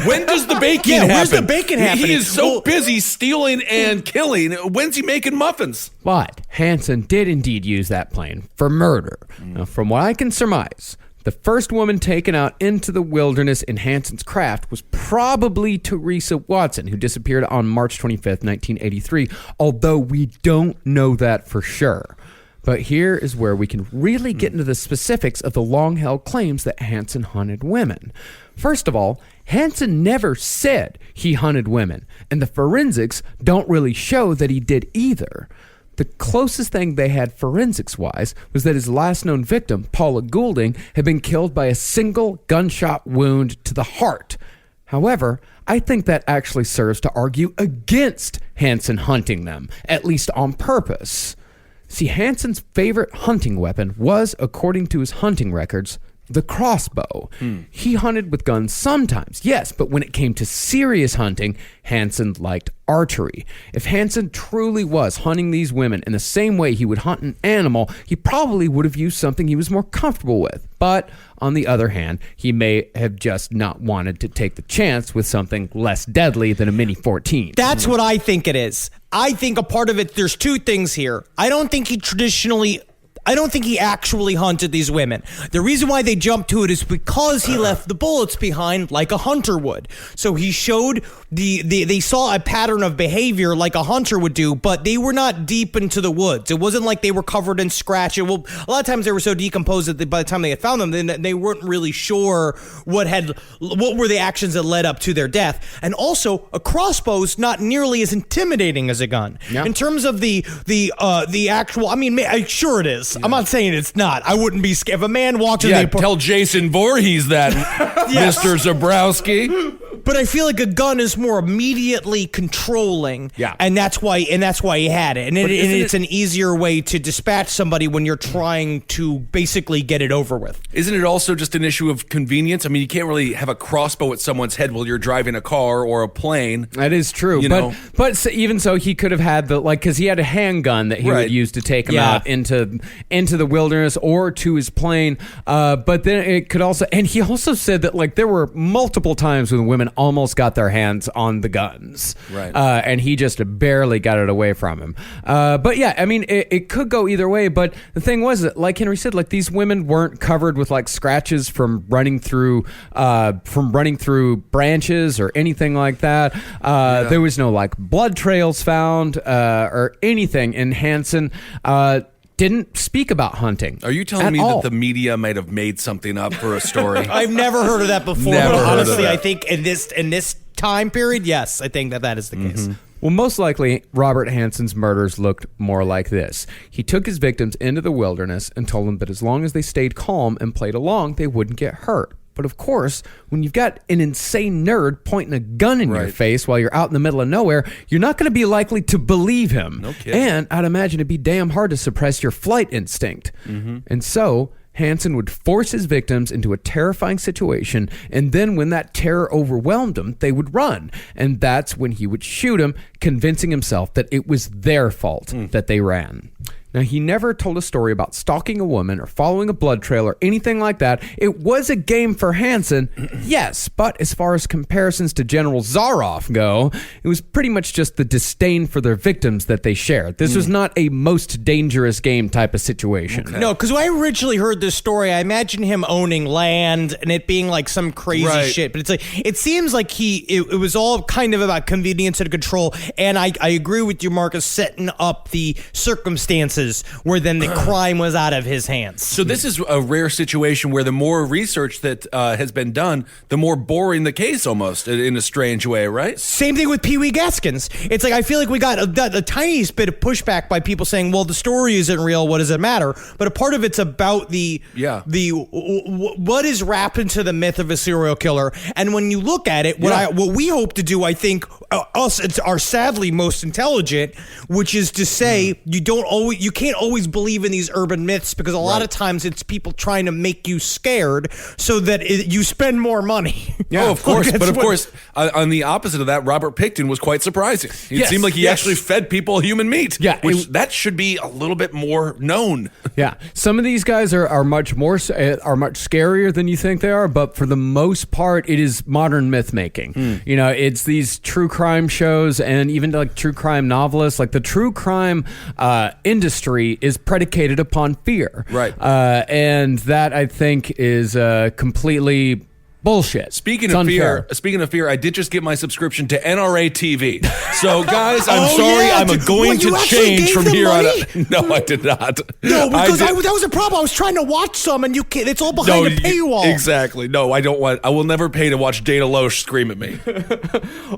When does the baking happen? Where's the bacon happening? He is so busy stealing and killing. When's he making muffins? But Hansen did indeed use that plane for murder. Now, from what I can surmise, the first woman taken out into the wilderness in Hansen's craft was probably Teresa Watson, who disappeared on March 25th, 1983, although we don't know that for sure. But here is where we can really get into the specifics of the long-held claims that Hansen hunted women. First of all, Hansen never said he hunted women, and the forensics don't really show that he did either. The closest thing they had forensics-wise was that his last known victim, Paula Goulding, had been killed by a single gunshot wound to the heart. However, I think that actually serves to argue against Hansen hunting them, at least on purpose. See, Hansen's favorite hunting weapon was, according to his hunting records, the crossbow. He hunted with guns sometimes, yes, but when it came to serious hunting, Hansen liked archery. If Hansen truly was hunting these women in the same way he would hunt an animal, he probably would have used something he was more comfortable with. But on the other hand, he may have just not wanted to take the chance with something less deadly than a Mini 14. That's what I think it is. I think a part of it, there's two things here. I don't think he traditionally I don't think he actually hunted these women. The reason why they jumped to it is because he left the bullets behind like a hunter would. So he showed they saw a pattern of behavior like a hunter would do, but they were not deep into the woods. It wasn't like they were covered in scratches. Well, a lot of times they were so decomposed that by the time they had found them, then they weren't really sure what were the actions that led up to their death. And also, a crossbow's not nearly as intimidating as a gun. Yeah. In terms of the actual, I mean, sure it is. Yeah. I'm not saying it's not. I wouldn't be scared if a man walked in. Tell Jason Voorhees that, Yes. Mr. Zabrowski. But I feel like a gun is more immediately controlling, and that's why he had it, and it's an easier way to dispatch somebody when you're trying to basically get it over with. Isn't it also just an issue of convenience? I mean, you can't really have a crossbow at someone's head while you're driving a car or a plane. That is true, but even so, he could have had because he had a handgun that he would use to take him out into the wilderness or to his plane. But then it could also, and he also said that like there were multiple times when women almost got their hands on the guns, right? And he just barely got it away from him. But yeah, I mean, it could go either way. But the thing was that, like Henry said, like these women weren't covered with like scratches from running through branches or anything like that. There was no like blood trails found or anything. And Hansen didn't speak about hunting. Are you telling me that the media might have made something up for a story? I've never heard of that before. Never but heard honestly, of that. I think in this time period, yes, I think that is the case. Well, most likely, Robert Hansen's murders looked more like this. He took his victims into the wilderness and told them that as long as they stayed calm and played along, they wouldn't get hurt. But of course, when you've got an insane nerd pointing a gun in your face while you're out in the middle of nowhere, you're not going to be likely to believe him. No kidding. And I'd imagine it'd be damn hard to suppress your flight instinct. And so Hansen would force his victims into a terrifying situation, and then when that terror overwhelmed them, they would run. And that's when he would shoot them, convincing himself that it was their fault that they ran. Now, he never told a story about stalking a woman or following a blood trail or anything like that. It was a game for Hansen, yes, but as far as comparisons to General Zaroff go, it was pretty much just the disdain for their victims that they shared. This was not a most dangerous game type of situation. Okay. No, because when I originally heard this story, I imagined him owning land and it being like some crazy shit. But it's like it seems like it was all kind of about convenience and control. And I agree with you, Marcus, setting up the circumstances where then the crime was out of his hands. So this is a rare situation where the more research that has been done, the more boring the case almost, in a strange way, right? Same thing with Pee Wee Gaskins. It's like I feel like we got the tiniest bit of pushback by people saying, well, the story isn't real, what does it matter? But a part of it's about what is wrapped into the myth of a serial killer. And when you look at it, what we hope to do, I think, are sadly most intelligent, which is to say you can't always believe in these urban myths because a lot of times it's people trying to make you scared so that you spend more money. Yeah, of course. But of course, on the opposite of that, Robert Picton was quite surprising. It seemed like he actually fed people human meat. Yeah, which that should be a little bit more known. Yeah, some of these guys are much scarier than you think they are, but for the most part, it is modern myth making. You know, it's these true crime shows and even like true crime novelists. Like the true crime industry is predicated upon fear, right? And that I think is completely bullshit. Speaking of fear, I did just get my subscriction to NRA TV. So, guys, I'm sorry. I'm going to change from here on out. No, I did not. No, because that was a problem. I was trying to watch some, and it's all behind a paywall. Exactly. No, I don't want. I will never pay to watch Dana Loesch scream at me.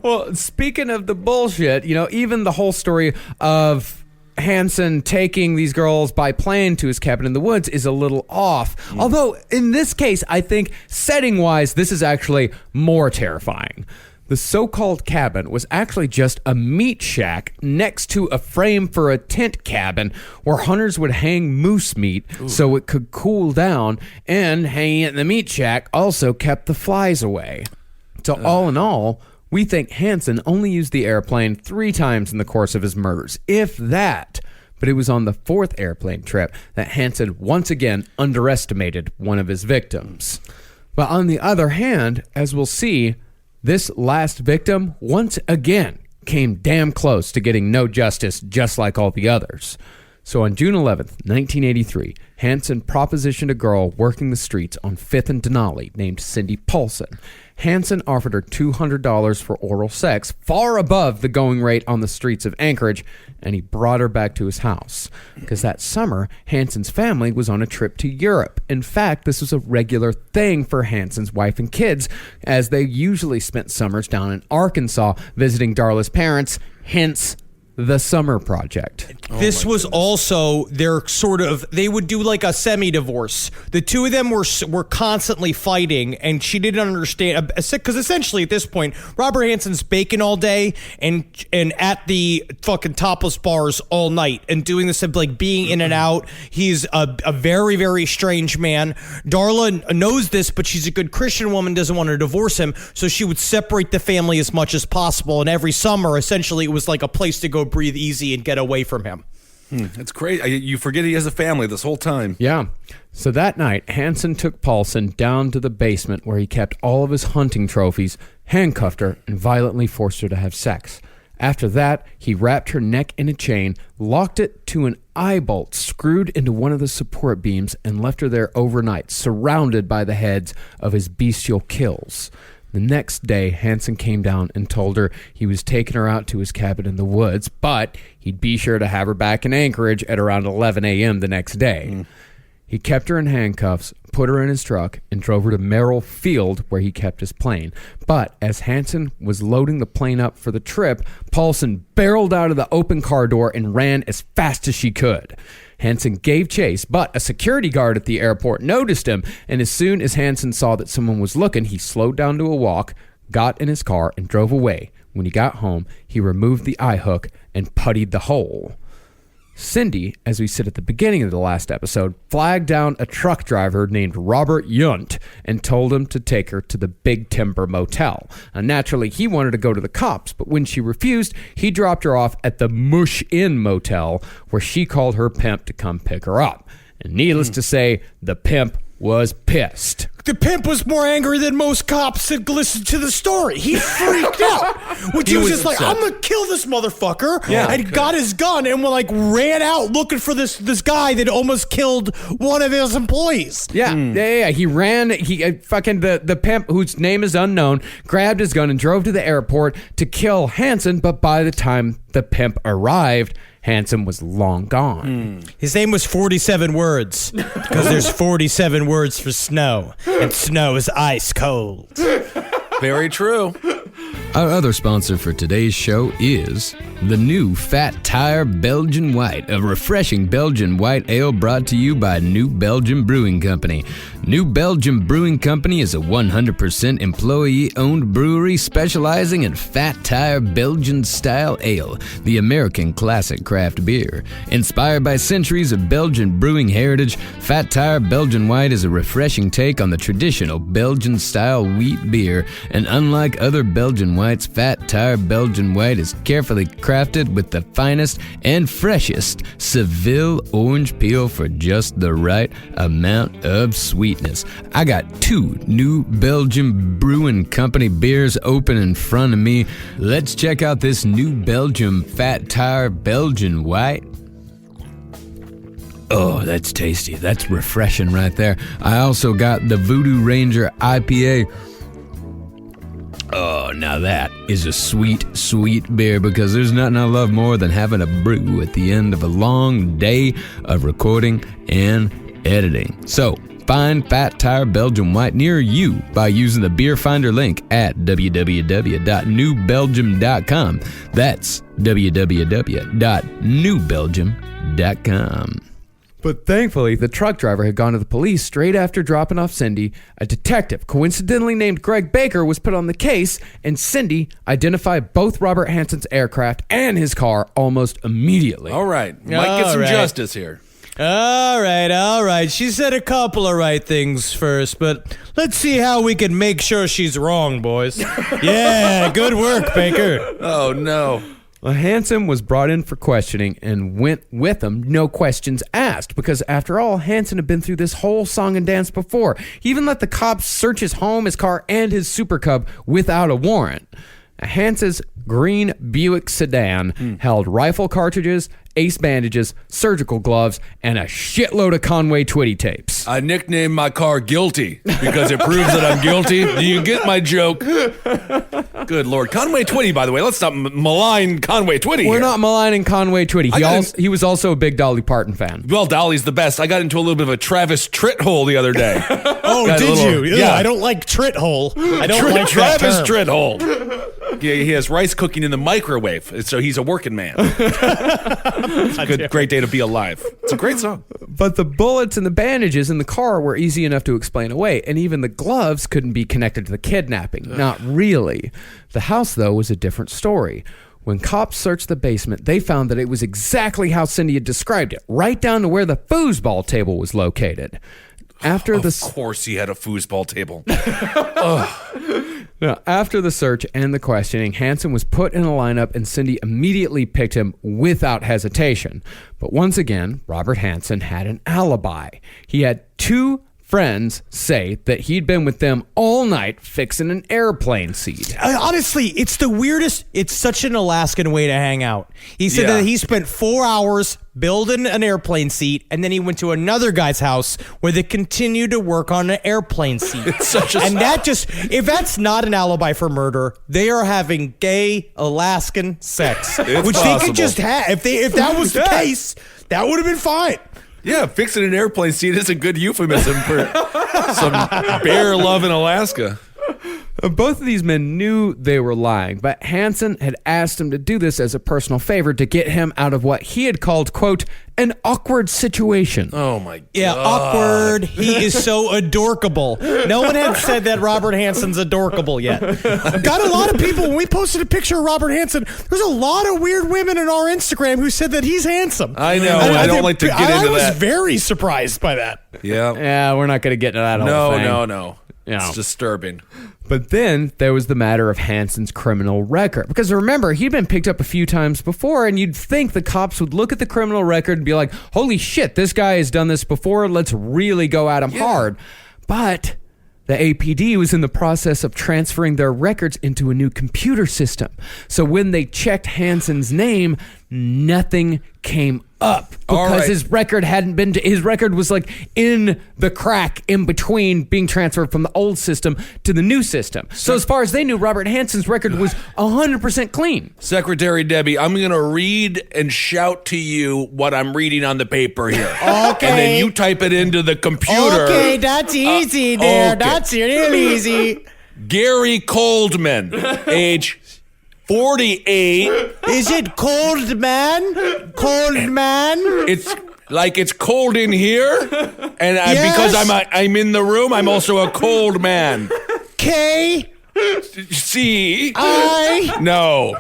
Well, speaking of the bullshit, you know, even the whole story of Hansen taking these girls by plane to his cabin in the woods is a little off. Although, in this case, I think setting-wise, this is actually more terrifying. The so-called cabin was actually just a meat shack next to a frame for a tent cabin where hunters would hang moose meat so it could cool down, and hanging it in the meat shack also kept the flies away. So all in all, we think Hansen only used the airplane 3 times in the course of his murders, if that. But it was on the 4th airplane trip that Hansen once again underestimated one of his victims. But on the other hand, as we'll see, this last victim once again came damn close to getting no justice just like all the others. So on June 11th, 1983, Hansen propositioned a girl working the streets on 5th and Denali named Cindy Paulson. Hansen offered her $200 for oral sex, far above the going rate on the streets of Anchorage, and he brought her back to his house. Because that summer, Hansen's family was on a trip to Europe. In fact, this was a regular thing for Hansen's wife and kids, as they usually spent summers down in Arkansas visiting Darla's parents, hence the Summer Project. This was also their sort of, they would do like a semi-divorce. The two of them were constantly fighting, and she didn't understand, because essentially at this point, Robert Hansen's baking all day and at the fucking topless bars all night and doing this, like being in and out. He's a very, very strange man. Darla knows this, but she's a good Christian woman, doesn't want to divorce him, so she would separate the family as much as possible, and every summer, essentially, it was like a place to go breathe easy and get away from him. It's great. You forget he has a family this whole time. Yeah. So that night, Hansen took Paulson down to the basement where he kept all of his hunting trophies, handcuffed her, and violently forced her to have sex. After that, he wrapped her neck in a chain, locked it to an eye bolt screwed into one of the support beams, and left her there overnight, surrounded by the heads of his bestial kills. The next day, Hansen came down and told her he was taking her out to his cabin in the woods, but he'd be sure to have her back in Anchorage at around 11 a.m. the next day. He kept her in handcuffs, put her in his truck, and drove her to Merrill Field, where he kept his plane. But as Hansen was loading the plane up for the trip, Paulson barreled out of the open car door and ran as fast as she could. Hansen gave chase, but a security guard at the airport noticed him, and as soon as Hansen saw that someone was looking, he slowed down to a walk, got in his car, and drove away. When he got home, he removed the eye hook and puttied the hole. Cindy, as we said at the beginning of the last episode, flagged down a truck driver named Robert Yunt and told him to take her to the Big Timber Motel. Now, naturally, he wanted to go to the cops, but when she refused, he dropped her off at the Mush Inn Motel, where she called her pimp to come pick her up. And needless to say, the pimp was pissed. The pimp was more angry than most cops that listened to the story. He freaked out. He was just like, I'm going to kill this motherfucker. Yeah. And got his gun and ran out looking for this guy that almost killed one of his employees. Yeah. He ran. The pimp, whose name is unknown, grabbed his gun and drove to the airport to kill Hansen. But by the time the pimp arrived, Hansen was long gone. His name was 47 words because there's 47 words for snow, and snow is ice cold. Very true. Our other sponsor for today's show is the new Fat Tire Belgian White, a refreshing Belgian white ale brought to you by New Belgium Brewing Company. New Belgium Brewing Company is a 100% employee-owned brewery specializing in Fat Tire Belgian-style ale, the American classic craft beer. Inspired by centuries of Belgian brewing heritage, Fat Tire Belgian White is a refreshing take on the traditional Belgian-style wheat beer, and unlike other Belgian whites, Fat Tire Belgian White is carefully crafted with the finest and freshest Seville orange peel for just the right amount of sweetness. I got 2 New Belgium Brewing Company beers open in front of me. Let's check out this New Belgium Fat Tire Belgian White. Oh, that's tasty. That's refreshing right there. I also got the Voodoo Ranger IPA. Oh, now that is a sweet, sweet beer, because there's nothing I love more than having a brew at the end of a long day of recording and editing. So, find Fat Tire Belgian White near you by using the Beer Finder link at www.newbelgium.com. That's www.newbelgium.com. But thankfully, the truck driver had gone to the police straight after dropping off Cindy. A detective, coincidentally named Greg Baker, was put on the case, and Cindy identified both Robert Hansen's aircraft and his car almost immediately. All right. Might get some justice here. All right. She said a couple of right things first, but let's see how we can make sure she's wrong, boys. Yeah, good work, Baker. Oh, no. Well, Hansen was brought in for questioning and went with him, no questions asked, because after all, Hansen had been through this whole song and dance before. He even let the cops search his home, his car, and his Super Cub without a warrant. Hansen's green Buick sedan held rifle cartridges, ace bandages, surgical gloves, and a shitload of Conway Twitty tapes. I nicknamed my car Guilty because it proves that I'm guilty. Do you get my joke? Good Lord. Conway Twitty, by the way. Let's not malign Conway Twitty We're here. not maligning Conway Twitty. He was also a big Dolly Parton fan. Well, Dolly's the best. I got into a little bit of a Travis Tritt hole the other day. Oh, Got a did little- you? Yeah. I don't like trit hole. I don't like Travis that term. Tritt hole. Yeah, he has rice cooking in the microwave, so he's a working man. It's a great day to be alive. It's a great song. But the bullets and the bandages in the car were easy enough to explain away, and even the gloves couldn't be connected to the kidnapping. Not really. The house, though, was a different story. When cops searched the basement, they found that it was exactly how Cindy had described it, right down to where the foosball table was located. Of course he had a foosball table. Now, after the search and the questioning, Hansen was put in a lineup and Cindy immediately picked him without hesitation. But once again, Robert Hansen had an alibi. He had two friends say that he'd been with them all night fixing an airplane seat. Honestly, it's the weirdest. It's such an Alaskan way to hang out. He said Yeah. that he spent 4 hours building an airplane seat, and then he went to another guy's house where they continued to work on an airplane seat. And that just, if that's not an alibi for murder, they are having gay Alaskan sex, which they possible. could just have. If that was the case, that would have been fine. Yeah, fixing an airplane seat is a good euphemism for some bear love in Alaska. Both of these men knew they were lying, but Hansen had asked him to do this as a personal favor to get him out of what he had called, quote, an awkward situation. Oh my God. Yeah, awkward. He is so adorkable. No one had said that Robert Hansen's adorkable yet. Got a lot of people, when we posted a picture of Robert Hansen, there's a lot of weird women on our Instagram who said that he's handsome. I know. I don't like to get into I was that. very surprised by that. Yeah. Yeah, we're not going to get into that whole thing. No. Yeah. It's disturbing. But then there was the matter of Hansen's criminal record. Because remember, he'd been picked up a few times before, and you'd think the cops would look at the criminal record and be like, holy shit, this guy has done this before. Let's really go at him hard. But the APD was in the process of transferring their records into a new computer system. So when they checked Hansen's name, nothing came up because his record hadn't been his record was like in the crack in between being transferred from the old system to the new system. So as far as they knew, Robert Hansen's record was 100% clean. Secretary Debbie, I'm going to read and shout to you what I'm reading on the paper here. Okay. And then you type it into the computer. Okay, that's easy there. okay. That's real easy. Gary Coldman, age 48. Is it cold, man? Cold, man? It's like it's cold in here, and because I'm in the room, I'm also a cold man. K, C. I, No.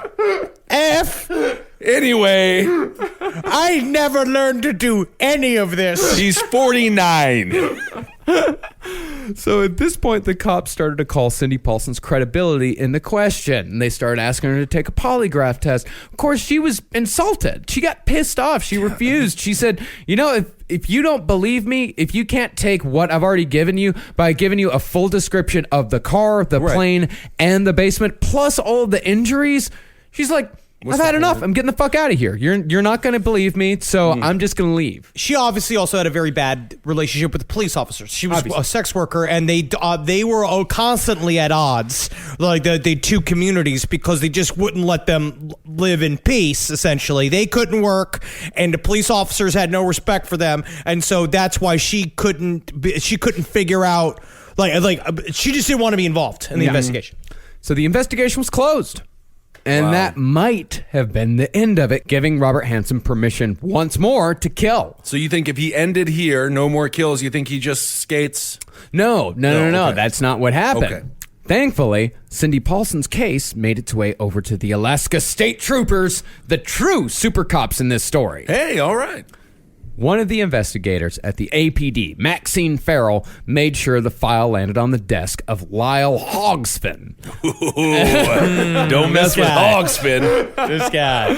F. Anyway, I never learned to do any of this. he's 49. So at this point, the cops started to call Cindy Paulson's credibility into question, and they started asking her to take a polygraph test. Of course, she was insulted. She got pissed off. She refused. She said, you know, if you don't believe me, if you can't take what I've already given you by giving you a full description of the car, the plane, and the basement, plus all the injuries, she's like, I've had enough. I'm getting the fuck out of here. You're not going to believe me, so I'm just going to leave. She obviously also had a very bad relationship with the police officers. She was a sex worker, and they were constantly at odds, like the two communities, because they just wouldn't let them live in peace. Essentially, they couldn't work, and the police officers had no respect for them, and so that's why she couldn't figure out like she just didn't want to be involved in the investigation. So the investigation was closed. And that might have been the end of it, giving Robert Hansen permission once more to kill. So you think if he ended here, no more kills, you think he just skates? No. Okay. That's not what happened. Okay. Thankfully, Cindy Paulson's case made its way over to the Alaska State Troopers, the true super cops in this story. Hey, all right. One of the investigators at the APD, Maxine Farrell, made sure the file landed on the desk of Lyle Hogsfin. Don't mess with Hogsfin. This guy.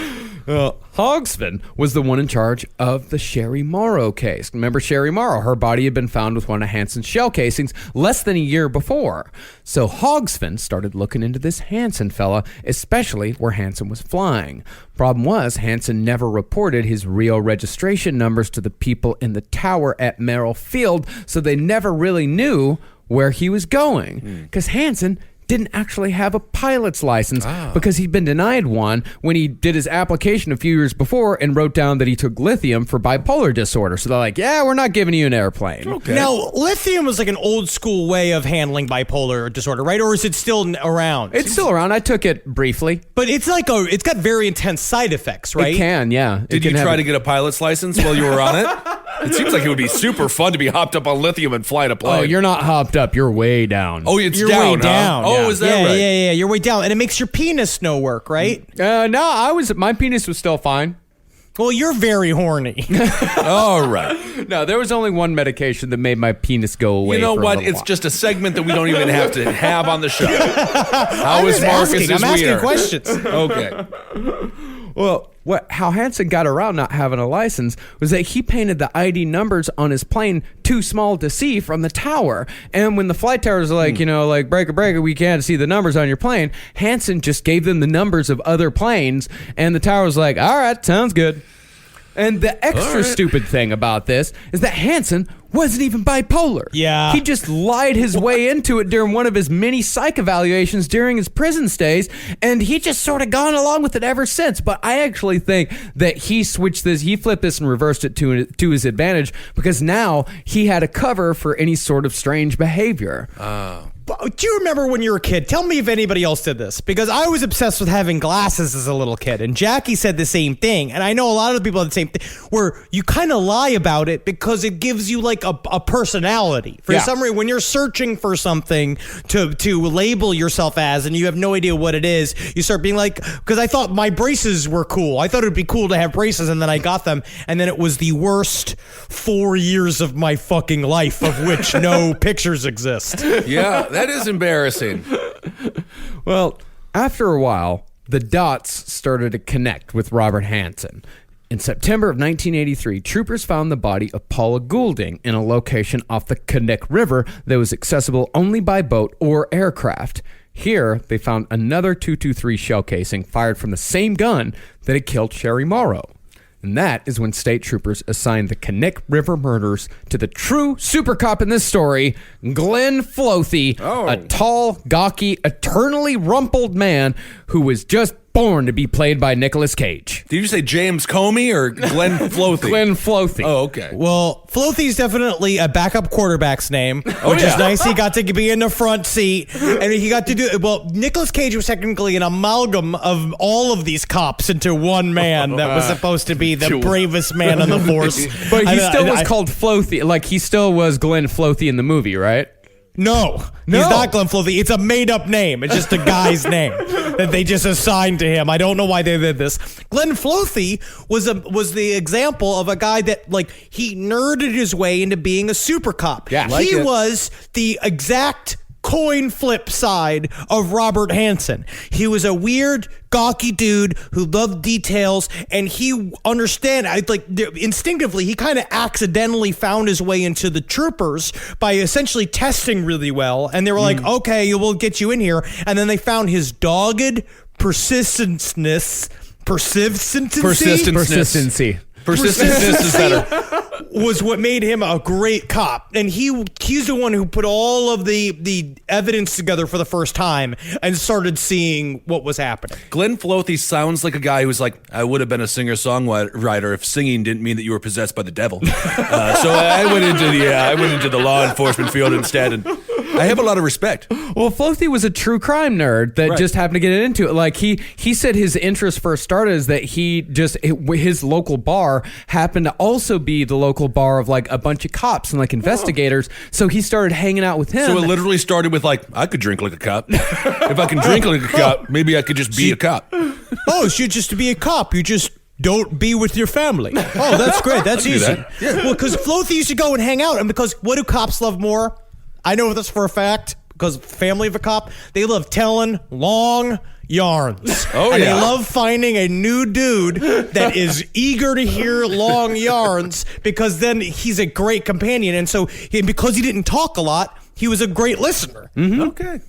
Hogsman was the one in charge of the Sherry Morrow case. Remember Sherry Morrow? Her body had been found with one of Hansen's shell casings less than a year before. So Hogsman started looking into this Hansen fella, especially where Hansen was flying. Problem was, Hansen never reported his real registration numbers to the people in the tower at Merrill Field, so they never really knew where he was going. Because Hansen didn't actually have a pilot's license because he'd been denied one when he did his application a few years before and wrote down that he took lithium for bipolar disorder. So they're like, yeah, we're not giving you an airplane. Okay. Now, lithium was like an old school way of handling bipolar disorder, right? Or is it still around? It's still around. I took it briefly. But it's like it's got very intense side effects, right? It can, yeah. Did you try to get a pilot's license while you were on it? It seems like it would be super fun to be hopped up on lithium and fly a plane. Oh, you're not hopped up. You're way down. Oh, it's You're down, way huh? down. Oh, is that right? Yeah, you're way down. And it makes your penis no work, right? No, my penis was still fine. Well, you're very horny. All right. No, there was only one medication that made my penis go away. You know for a what? little It's while. just a segment that we don't even have to have on the show. How is I'm Marcus's asking wiener? questions. Okay. Well, how Hansen got around not having a license was that he painted the ID numbers on his plane too small to see from the tower. And when the flight towers are like, breaker, we can't see the numbers on your plane, Hansen just gave them the numbers of other planes, and the tower was like, all right, sounds good. And the extra stupid thing about this is that Hansen wasn't even bipolar. Yeah. He just lied his way into it during one of his many psych evaluations during his prison stays, and he just sort of gone along with it ever since. But I actually think that he flipped this and reversed it to his advantage, because now he had a cover for any sort of strange behavior. Do you remember when you were a kid? Tell me if anybody else did this, because I was obsessed with having glasses as a little kid, and Jackie said the same thing, and I know a lot of people have the same thing, where you kind of lie about it because it gives you like a personality. For some reason, when you're searching for something to label yourself as, and you have no idea what it is, you start being like, because I thought my braces were cool. I thought it'd be cool to have braces, and then I got them, and then it was the worst 4 years of my fucking life, of which no pictures exist. Yeah, that is embarrassing. Well, after a while, the dots started to connect with Robert Hansen. In September of 1983, troopers found the body of Paula Goulding in a location off the Connect River that was accessible only by boat or aircraft. Here, they found another .223 shell casing fired from the same gun that had killed Sherry Morrow. And that is when state troopers assigned the Connect River murders to the true super cop in this story, Glenn Floathy, a tall, gawky, eternally rumpled man who was just born to be played by Nicolas Cage. Did you say James Comey or Glenn Floathy? Glenn Floathy. Oh, okay. Well, Floathy's definitely a backup quarterback's name, which is nice. He got to be in the front seat, and he got to do it. Well, Nicolas Cage was technically an amalgam of all of these cops into one man that was supposed to be the bravest man on the force. But he still was called Floathy. Like, he still was Glenn Floathy in the movie, right? No, he's not Glenn Floathy. It's a made-up name. It's just a guy's name that they just assigned to him. I don't know why they did this. Glenn Floathy was the example of a guy that, like, he nerded his way into being a super cop. Yeah, he was the exact coin flip side of Robert Hansen. He was a weird, gawky dude who loved details, and he instinctively, he kind of accidentally found his way into the troopers by essentially testing really well, and they were like, okay, we'll get you in here, and then they found his dogged persistency Persistence is better. was what made him a great cop. And he's the one who put all of the evidence together for the first time and started seeing what was happening. Glenn Floathy sounds like a guy who's like, I would have been a singer-songwriter if singing didn't mean that you were possessed by the devil. So I went into the law enforcement field instead, and I have a lot of respect. Well, Floathy was a true crime nerd that just happened to get into it. Like, he said his interest first started is that his local bar happened to also be the local bar of like a bunch of cops and like investigators. So he started hanging out with him. So it literally started with like, I could drink like a cop. If I can drink like a cop, maybe I could just be a cop. Oh, so just to be a cop, you just don't be with your family. Oh, that's great. That's easy. That. Yeah. Well, because Floathy used to go and hang out, and because what do cops love more? I know this for a fact, because family of a cop, they love telling long, yarns. Oh, and yeah. they love finding a new dude that is eager to hear long yarns because then he's a great companion. And so because he didn't talk a lot, he was a great listener. Okay.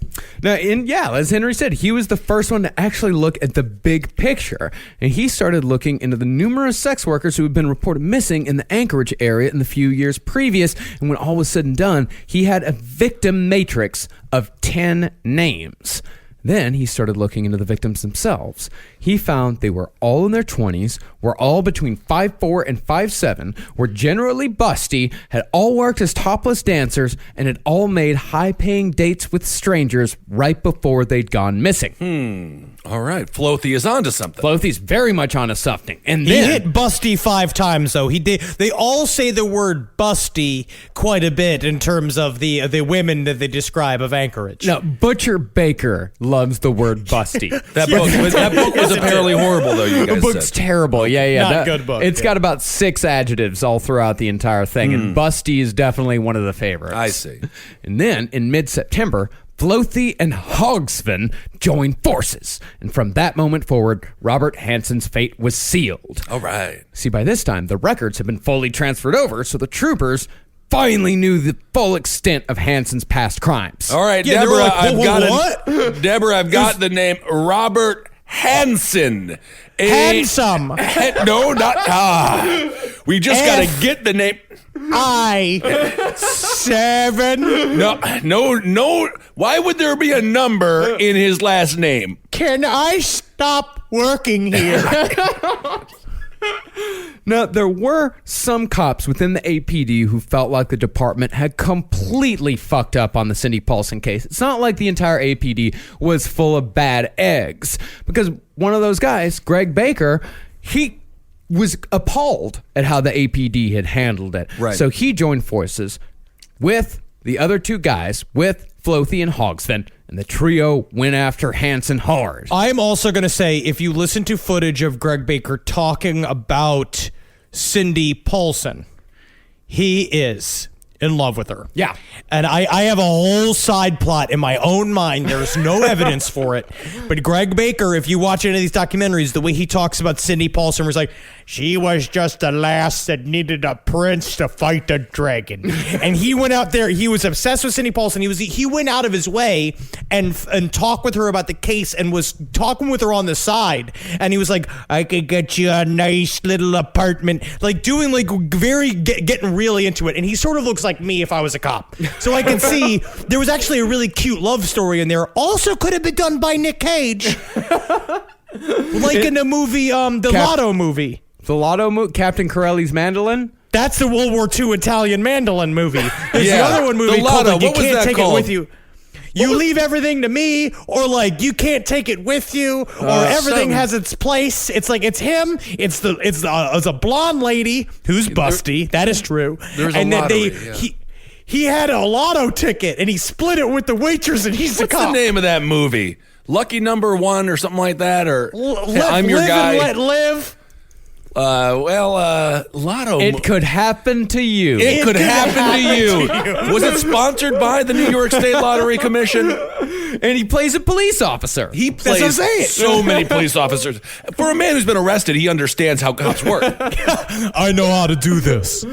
Now, as Henry said, he was the first one to actually look at the big picture. And he started looking into the numerous sex workers who had been reported missing in the Anchorage area in the few years previous. And when all was said and done, he had a victim matrix of 10 names. Then he started looking into the victims themselves. He found they were all in their 20s, were all between 5'4" and 5'7", were generally busty, had all worked as topless dancers, and had all made high-paying dates with strangers right before they'd gone missing. All right. Floathy is onto something. Floathy's very much onto something. And He then, hit busty 5 times, though. They all say the word busty quite a bit in terms of the women that they describe of Anchorage. no, Butcher Baker loves the word busty. That book was apparently horrible, though, you The guys book's said. terrible. Yeah. Not good book, It's yeah. got about 6 adjectives all throughout the entire thing, and busty is definitely one of the favorites. I see. And then, in mid-September, Floathy and Hogsven joined forces. And from that moment forward, Robert Hansen's fate was sealed. All right. See, by this time, the records had been fully transferred over, so the troopers finally knew the full extent of Hansen's past crimes. All right, Yeah, they Deborah, were like, I've "Whoa, got what?" Deborah, I've got the name Robert Hansen. Handsome. No, not We just got to get the name. 7. No. Why would there be a number in his last name? Can I stop working here? Now, there were some cops within the APD who felt like the department had completely fucked up on the Cindy Paulson case. It's not like the entire APD was full of bad eggs, because one of those guys, Greg Baker, he was appalled at how the APD had handled it. Right. So he joined forces with the other 2 guys, with Floathy and Hogsven, and the trio went after Hansen hard. I'm also going to say, if you listen to footage of Greg Baker talking about Cindy Paulson, he is in love with her. Yeah. And I have a whole side plot in my own mind. There's no evidence for it. But Greg Baker, if you watch any of these documentaries, the way he talks about Cindy Paulson was like, she was just a lass that needed a prince to fight the dragon. And he went out there. He was obsessed with Cindy Paulson. He went out of his way and talked with her about the case and was talking with her on the side. And he was like, I could get you a nice little apartment. Like doing like getting really into it. And he sort of looks like me if I was a cop. So I can see there was actually a really cute love story in there. Also could have been done by Nick Cage. Like in the movie, the Lotto movie. The Lotto Captain Corelli's Mandolin? That's the World War II Italian mandolin movie. There's Yeah. the other one movie The called Lotto. like, You What was Can't that Take called? It With You. You leave everything to me, or like you can't take it with you, or everything has its place. It's like it's him. It's a blonde lady who's busty. That is true. There's a and then lottery, yeah. he had a lotto ticket and he split it with the waitress and he's the What's cop. the name of that movie? Lucky Number 1 or something like that? Or I'm your live guy. and let live. Lotto. It could happen to you. It could happen to you. Was it sponsored by the New York State Lottery Commission? And he plays a police officer. He what I'm plays saying. so many police officers. For a man who's been arrested, he understands how cops work. I know how to do this.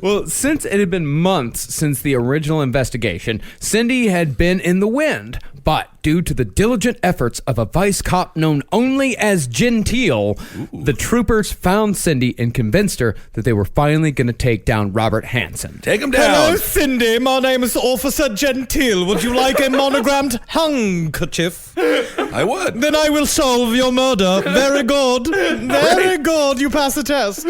Well, since it had been months since the original investigation, Cindy had been in the wind. But due to the diligent efforts of a vice cop known only as Gentile, the troopers found Cindy and convinced her that they were finally going to take down Robert Hansen. Take him Hello, down. Cindy. My name is Officer Gentile. Would you like a monogrammed handkerchief? I would. Then I will solve your murder. Very good. Very good. You pass the test.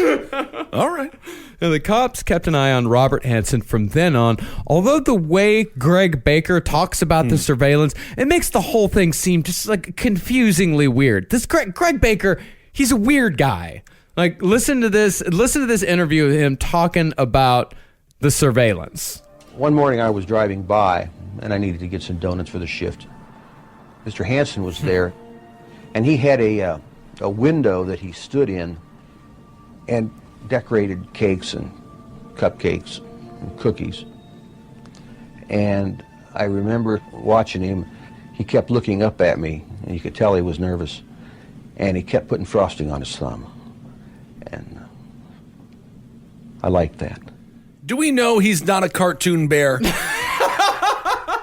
All right. Now, the cops kept an eye on Robert Hansen from then on, although the way Greg Baker talks about the surveillance, it makes the whole thing seem just like confusingly weird. This Greg Baker, he's a weird guy. Like, listen to this interview of him talking about the surveillance. One morning I was driving by and I needed to get some donuts for the shift. Mr. Hansen was there and he had a window that he stood in and decorated cakes and cupcakes and cookies. And I remember watching him. he kept looking up at me, and you could tell he was nervous, and he kept putting frosting on his thumb. And I liked that. Do we know he's not a cartoon bear?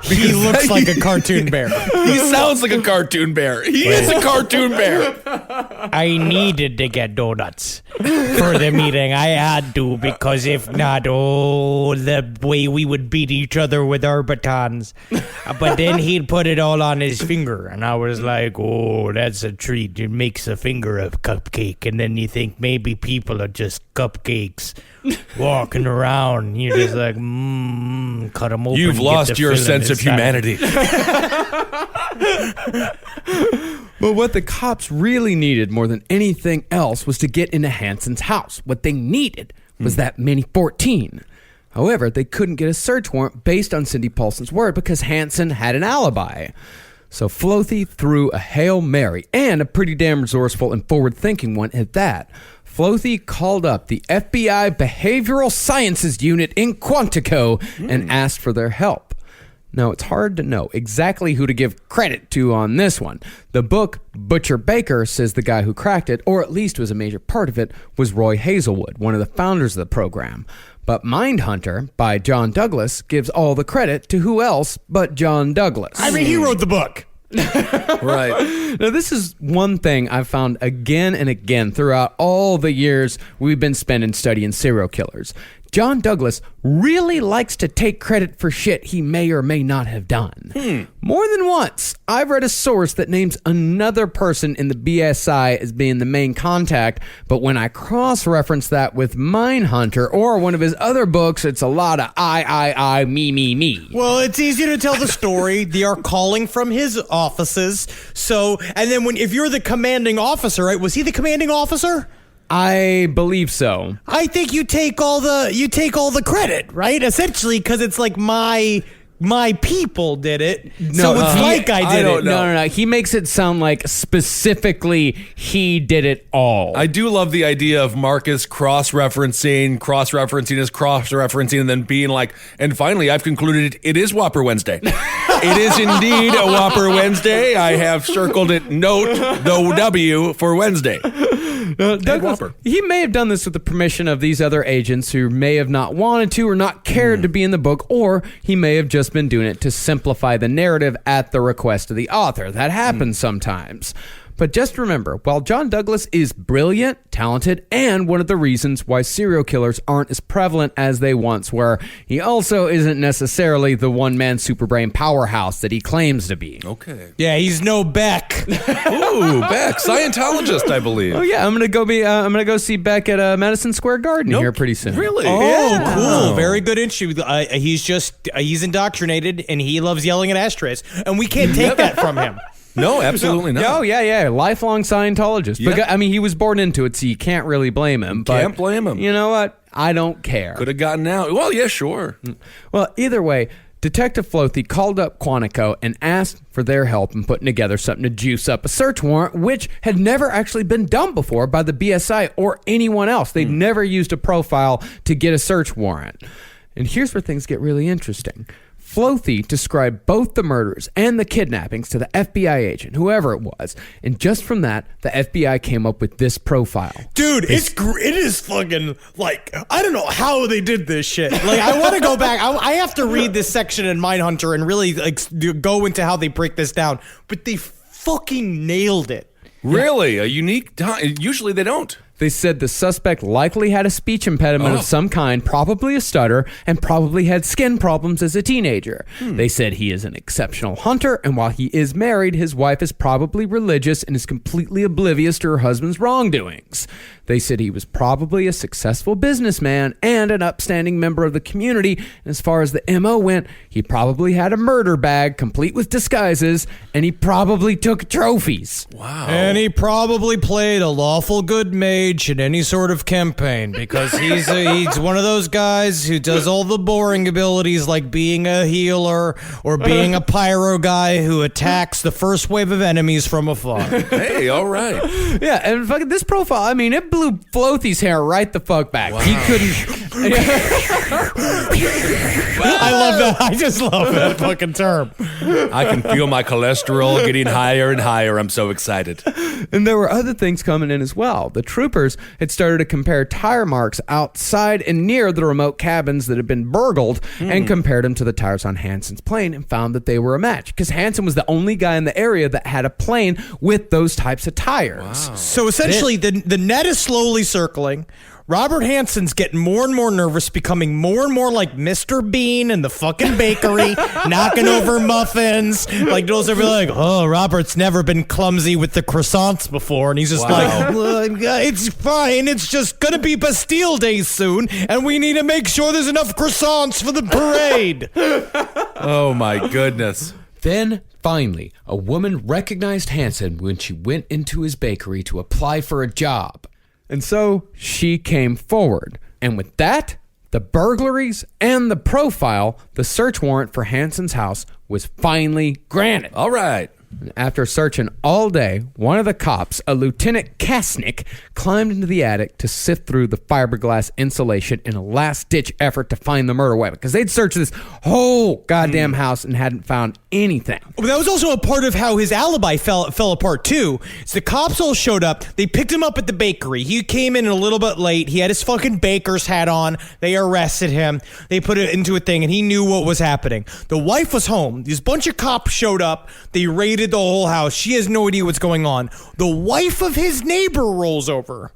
He looks like a cartoon bear. He sounds like a cartoon bear. He is a cartoon bear. I needed to get donuts for the meeting. I had to, because if not, the way we would beat each other with our batons. But then he'd put it all on his finger, and I was like, oh, that's a treat. It makes a finger a cupcake, and then you think maybe people are just cupcakes walking around. You're just like, cut them open. You've lost your sense of humanity. But what the cops really needed more than anything else was to get into Hansen's house. What they needed was that Mini 14. However, they couldn't get a search warrant based on Cindy Paulson's word because Hansen had an alibi. So Floathy threw a Hail Mary, and a pretty damn resourceful and forward-thinking one at that. Floathy called up the FBI Behavioral Sciences Unit in Quantico and asked for their help. Now, it's hard to know exactly who to give credit to on this one. The book Butcher Baker says the guy who cracked it, or at least was a major part of it, was Roy Hazelwood, one of the founders of the program. But Mindhunter by John Douglas gives all the credit to who else but John Douglas. I mean, he wrote the book. Right. Now, this is one thing I've found again and again throughout all the years we've been spending studying serial killers. John Douglas really likes to take credit for shit he may or may not have done. More than once, I've read a source that names another person in the BSI as being the main contact, but when I cross-reference that with Mindhunter or one of his other books, it's a lot of I, me. Well, it's easy to tell the story. They are calling from his offices. So, and then if you're the commanding officer, right? Was he the commanding officer? I believe so. I think you take all the credit, right? Essentially, because it's like my people did it. So it's like I did it. No. He makes it sound like specifically he did it all. I do love the idea of Marcus cross-referencing, and then being like, and finally, I've concluded it is Whopper Wednesday. It is indeed a Whopper Wednesday. I have circled it, note the W for Wednesday. Douglas, he may have done this with the permission of these other agents who may have not wanted to or not cared to be in the book, or he may have just been doing it to simplify the narrative at the request of the author. That happens sometimes. But just remember, while John Douglas is brilliant, talented, and one of the reasons why serial killers aren't as prevalent as they once were, he also isn't necessarily the one-man superbrain powerhouse that he claims to be. Okay. Yeah, he's no Beck. Ooh, Beck, Scientologist, I believe. Oh yeah, I'm gonna go see Beck at Madison Square Garden here pretty soon. Really? Oh, Yeah. cool. Very good issue. He's indoctrinated and he loves yelling at ashtrays. And we can't take that from him. No, absolutely not. Oh, yeah. Lifelong Scientologist. Yeah. But, I mean, he was born into it, so you can't really blame him. But Can't blame him. You know what? I don't care. Could have gotten out. Well, yeah, sure. Well, either way, Detective Floathy called up Quantico and asked for their help in putting together something to juice up a search warrant, which had never actually been done before by the BSI or anyone else. They'd never used a profile to get a search warrant. And here's where things get really interesting. Floathy described both the murders and the kidnappings to the FBI agent, whoever it was, and just from that, the FBI came up with this profile. Dude, it is fucking, like, I don't know how they did this shit. Like, I want to go back. I have to read this section in Mindhunter and really, like, go into how they break this down. But they fucking nailed it. Really? A unique time? Usually they don't. They said the suspect likely had a speech impediment of some kind, probably a stutter, and probably had skin problems as a teenager. They said he is an exceptional hunter, and while he is married, his wife is probably religious and is completely oblivious to her husband's wrongdoings. They said he was probably a successful businessman and an upstanding member of the community. And as far as the MO went, he probably had a murder bag complete with disguises, and he probably took trophies. Wow. And he probably played a lawful good mage in any sort of campaign because he's one of those guys who does all the boring abilities like being a healer or being a pyro guy who attacks the first wave of enemies from afar. Hey, all right. Yeah, and fucking this profile, I mean, it blew Floathy's hair right the fuck back. He couldn't I love that. I just love that fucking term. I can feel my cholesterol getting higher and higher. I'm so excited. And there were other things coming in as well. The troopers had started to compare tire marks outside and near the remote cabins that had been burgled and compared them to the tires on Hansen's plane and found that they were a match because Hansen was the only guy in the area that had a plane with those types of tires. Wow. So essentially, the net is slowly circling. Robert Hansen's getting more and more nervous, becoming more and more like Mr. Bean in the fucking bakery, knocking over muffins. Like, those are like, oh, Robert's never been clumsy with the croissants before. And he's just like, it's fine. It's just going to be Bastille Day soon. And we need to make sure there's enough croissants for the parade. Oh, my goodness. Then, finally, a woman recognized Hansen when she went into his bakery to apply for a job. And so she came forward. And with that, the burglaries and the profile, the search warrant for Hansen's house was finally granted. All right. After searching all day, one of the cops, a Lieutenant Kasnick, climbed into the attic to sift through the fiberglass insulation in a last-ditch effort to find the murder weapon. Because they'd searched this whole goddamn house and hadn't found anything. But that was also a part of how his alibi fell apart, too. So the cops all showed up. They picked him up at the bakery. He came in a little bit late. He had his fucking baker's hat on. They arrested him. They put it into a thing, and he knew what was happening. The wife was home. These bunch of cops showed up. They raided the whole house. She has no idea what's going on. The wife of his neighbor rolls over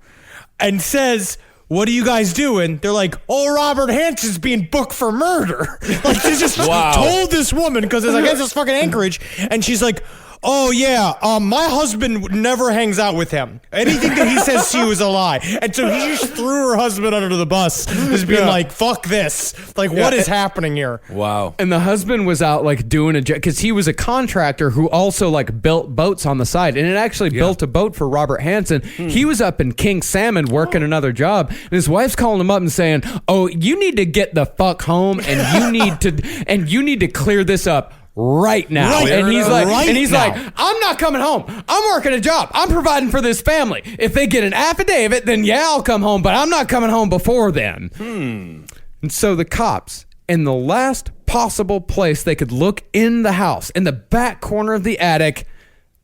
and says, what are you guys doing? They're like, oh, Robert Hansen's being booked for murder. Like, they just told this woman, because I guess it's fucking Anchorage, and she's like, oh, yeah, my husband never hangs out with him. Anything that he says to you is a lie. And so he just threw her husband under the bus, just being like, fuck this. Like, what is happening here? Wow. And the husband was out like doing a job because he was a contractor who also like built boats on the side, and it actually built a boat for Robert Hansen. He was up in King Salmon working another job, and his wife's calling him up and saying, oh, you need to get the fuck home, and you need to clear this up right now. And he's like, I'm not coming home. I'm working a job. I'm providing for this family. If they get an affidavit, then yeah, I'll come home, but I'm not coming home before then. And so the cops, in the last possible place they could look in the house, in the back corner of the attic,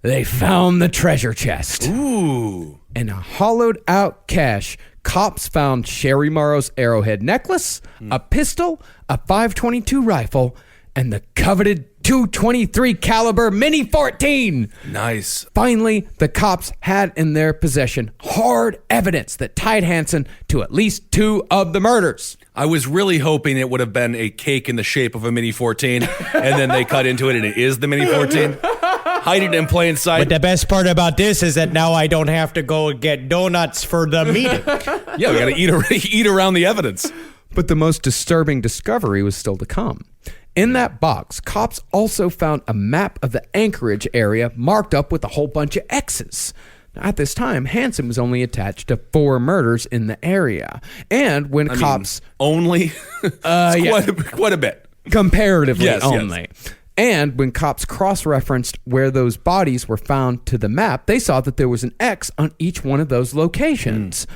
they found the treasure chest. Ooh. In a hollowed out cache, cops found Sherry Morrow's arrowhead necklace, a pistol, a .522 rifle, and the coveted .223 caliber Mini 14. Nice. Finally, the cops had in their possession hard evidence that tied Hansen to at least 2 of the murders. I was really hoping it would have been a cake in the shape of a Mini 14, and then they cut into it and it is the Mini 14. Hiding in plain sight. But the best part about this is that now I don't have to go and get donuts for the meeting. Yeah, we got to eat around the evidence. But the most disturbing discovery was still to come. In that box, cops also found a map of the Anchorage area marked up with a whole bunch of X's. Now, at this time, Hansen was only attached to 4 murders in the area. And when cops... only? Quite a bit. Comparatively yes, only. Yes. And when cops cross-referenced where those bodies were found to the map, they saw that there was an X on each one of those locations.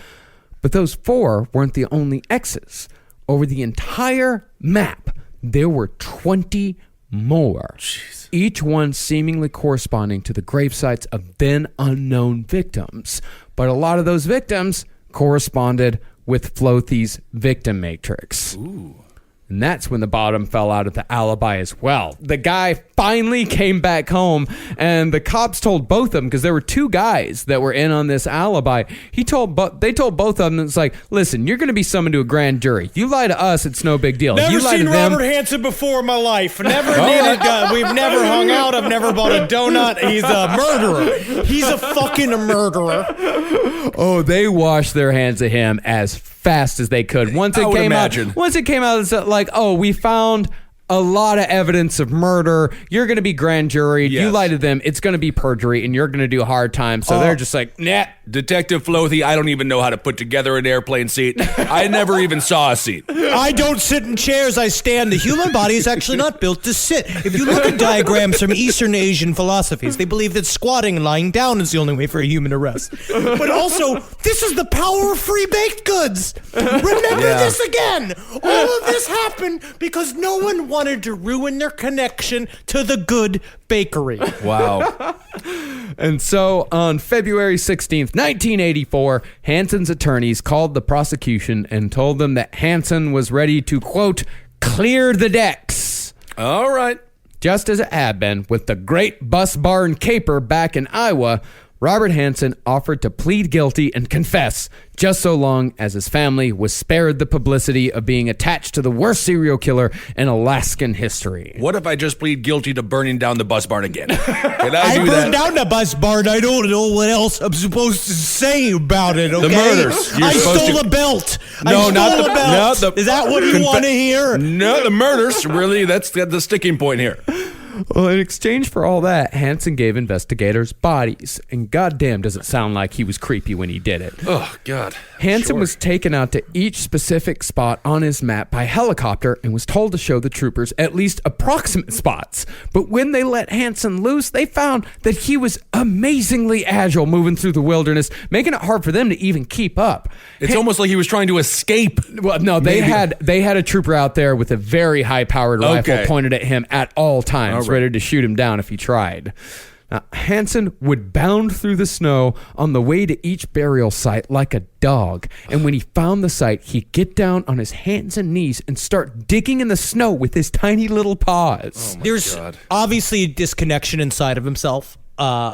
But those 4 weren't the only X's. Over the entire map, there were 20 more. Jeez. Each one seemingly corresponding to the gravesites of then unknown victims. But a lot of those victims corresponded with Floathy's victim matrix. Ooh. And that's when the bottom fell out of the alibi as well. The guy finally came back home, and the cops told both of them, because there were 2 guys that were in on this alibi. They told both of them, it's like, listen, you're going to be summoned to a grand jury. You lie to us, it's no big deal. Never you lie seen to them, Robert Hansen before in my life. Never needed. We've never hung out. I've never bought a donut. He's a murderer. He's a fucking murderer. Oh, they washed their hands of him as fast as they could. Once it came out, it's like, oh, we found a lot of evidence of murder. You're going to be grand juried. You Yes. lie to them. It's going to be perjury, and you're going to do a hard time. So they're just like, nah. Detective Flothy, I don't even know how to put together an airplane seat. I never even saw a seat. I don't sit in chairs, I stand. The human body is actually not built to sit. If you look at diagrams from Eastern Asian philosophies, they believe that squatting and lying down is the only way for a human to rest. But also, this is the power of free baked goods. Remember this again. All of this happened because no one wanted to ruin their connection to the good bakery. Wow. And so on February 16th, 1984, Hansen's attorneys called the prosecution and told them that Hansen was ready to, quote, clear the decks. All right. Just as it had been with the great bus barn caper back in Iowa, Robert Hansen offered to plead guilty and confess, just so long as his family was spared the publicity of being attached to the worst serial killer in Alaskan history. What if I just plead guilty to burning down the bus barn again? Can I do burned that? down the bus barn. I don't know what else I'm supposed to say about it, okay? The murders. You're I supposed stole to- a belt. No, I stole not the a belt. no, the- Is that what you want to hear? No, the murders. Really, that's the sticking point here. Well, in exchange for all that, Hansen gave investigators bodies. And goddamn does it sound like he was creepy when he did it. Oh, God. Hansen was taken out to each specific spot on his map by helicopter and was told to show the troopers at least approximate spots. But when they let Hansen loose, they found that he was amazingly agile moving through the wilderness, making it hard for them to even keep up. It's almost like he was trying to escape. Well, no, they had a trooper out there with a very high-powered rifle Okay. pointed at him at all times, ready to shoot him down if he tried. Now, Hansen would bound through the snow on the way to each burial site like a dog. And when he found the site, he'd get down on his hands and knees and start digging in the snow with his tiny little paws. There's obviously a disconnection inside of himself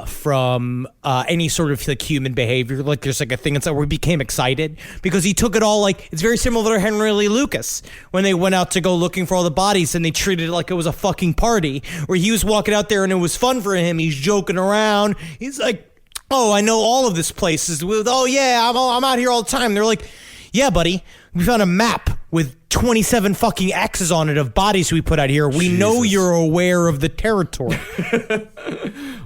from any sort of like human behavior. Like there's like a thing inside where he became excited because he took it all like it's very similar to Henry Lee Lucas when they went out to go looking for all the bodies and they treated it like it was a fucking party where he was walking out there and it was fun for him. He's joking around. He's like, oh, I know all of this places. Oh yeah, I'm out here all the time. They're like, yeah, buddy, we found a map with 27 fucking X's on it of bodies we put out here. We know you're aware of the territory.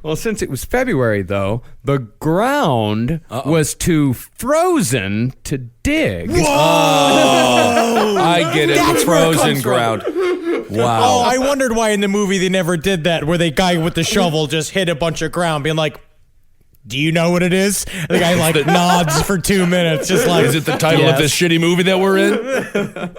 Well, since it was February, though, the ground was too frozen to dig. Whoa! I get it. That's The where it frozen comes from. ground. Oh, Wow. I wondered why in the movie they never did that, where the guy with the shovel just hit a bunch of ground, being like, do you know what it is? And the guy like nods for 2 minutes, just like, Is it the title of this shitty movie that we're in?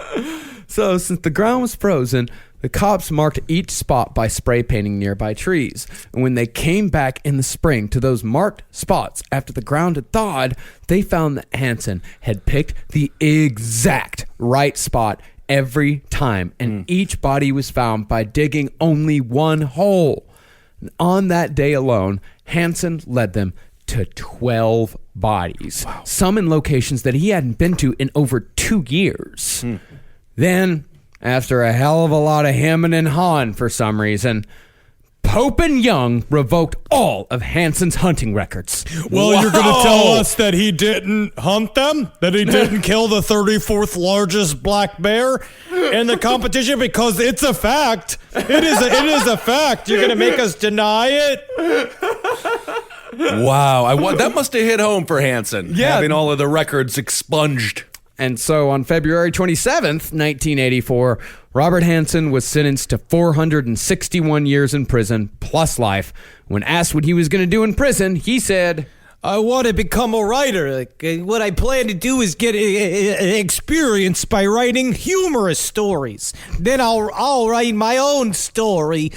So, since the ground was frozen, the cops marked each spot by spray painting nearby trees. And when they came back in the spring to those marked spots after the ground had thawed, they found that Hansen had picked the exact right spot every time. And each body was found by digging only one hole. And on that day alone, Hansen led them to 12 bodies, some in locations that he hadn't been to in over 2 years. Then, after a hell of a lot of hemming and hawing for some reason, Pope and Young revoked all of Hansen's hunting records. well, you're going to tell us that he didn't hunt them? That he didn't kill the 34th largest black bear in the competition? Because it's a fact. It is a fact. You're going to make us deny it? Wow. That must have hit home for Hansen. Yeah. Having all of the records expunged. And so on February 27th, 1984, Robert Hansen was sentenced to 461 years in prison plus life. When asked what he was going to do in prison, he said, I want to become a writer. Like, what I plan to do is get experience by writing humorous stories. Then I'll write my own story.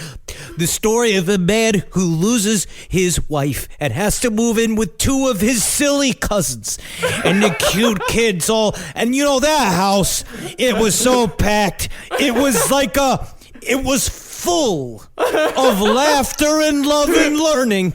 The story of a man who loses his wife and has to move in with 2 of his silly cousins. And the cute kids all... And you know that house, it was so packed. It was like it was full of laughter and love and learning.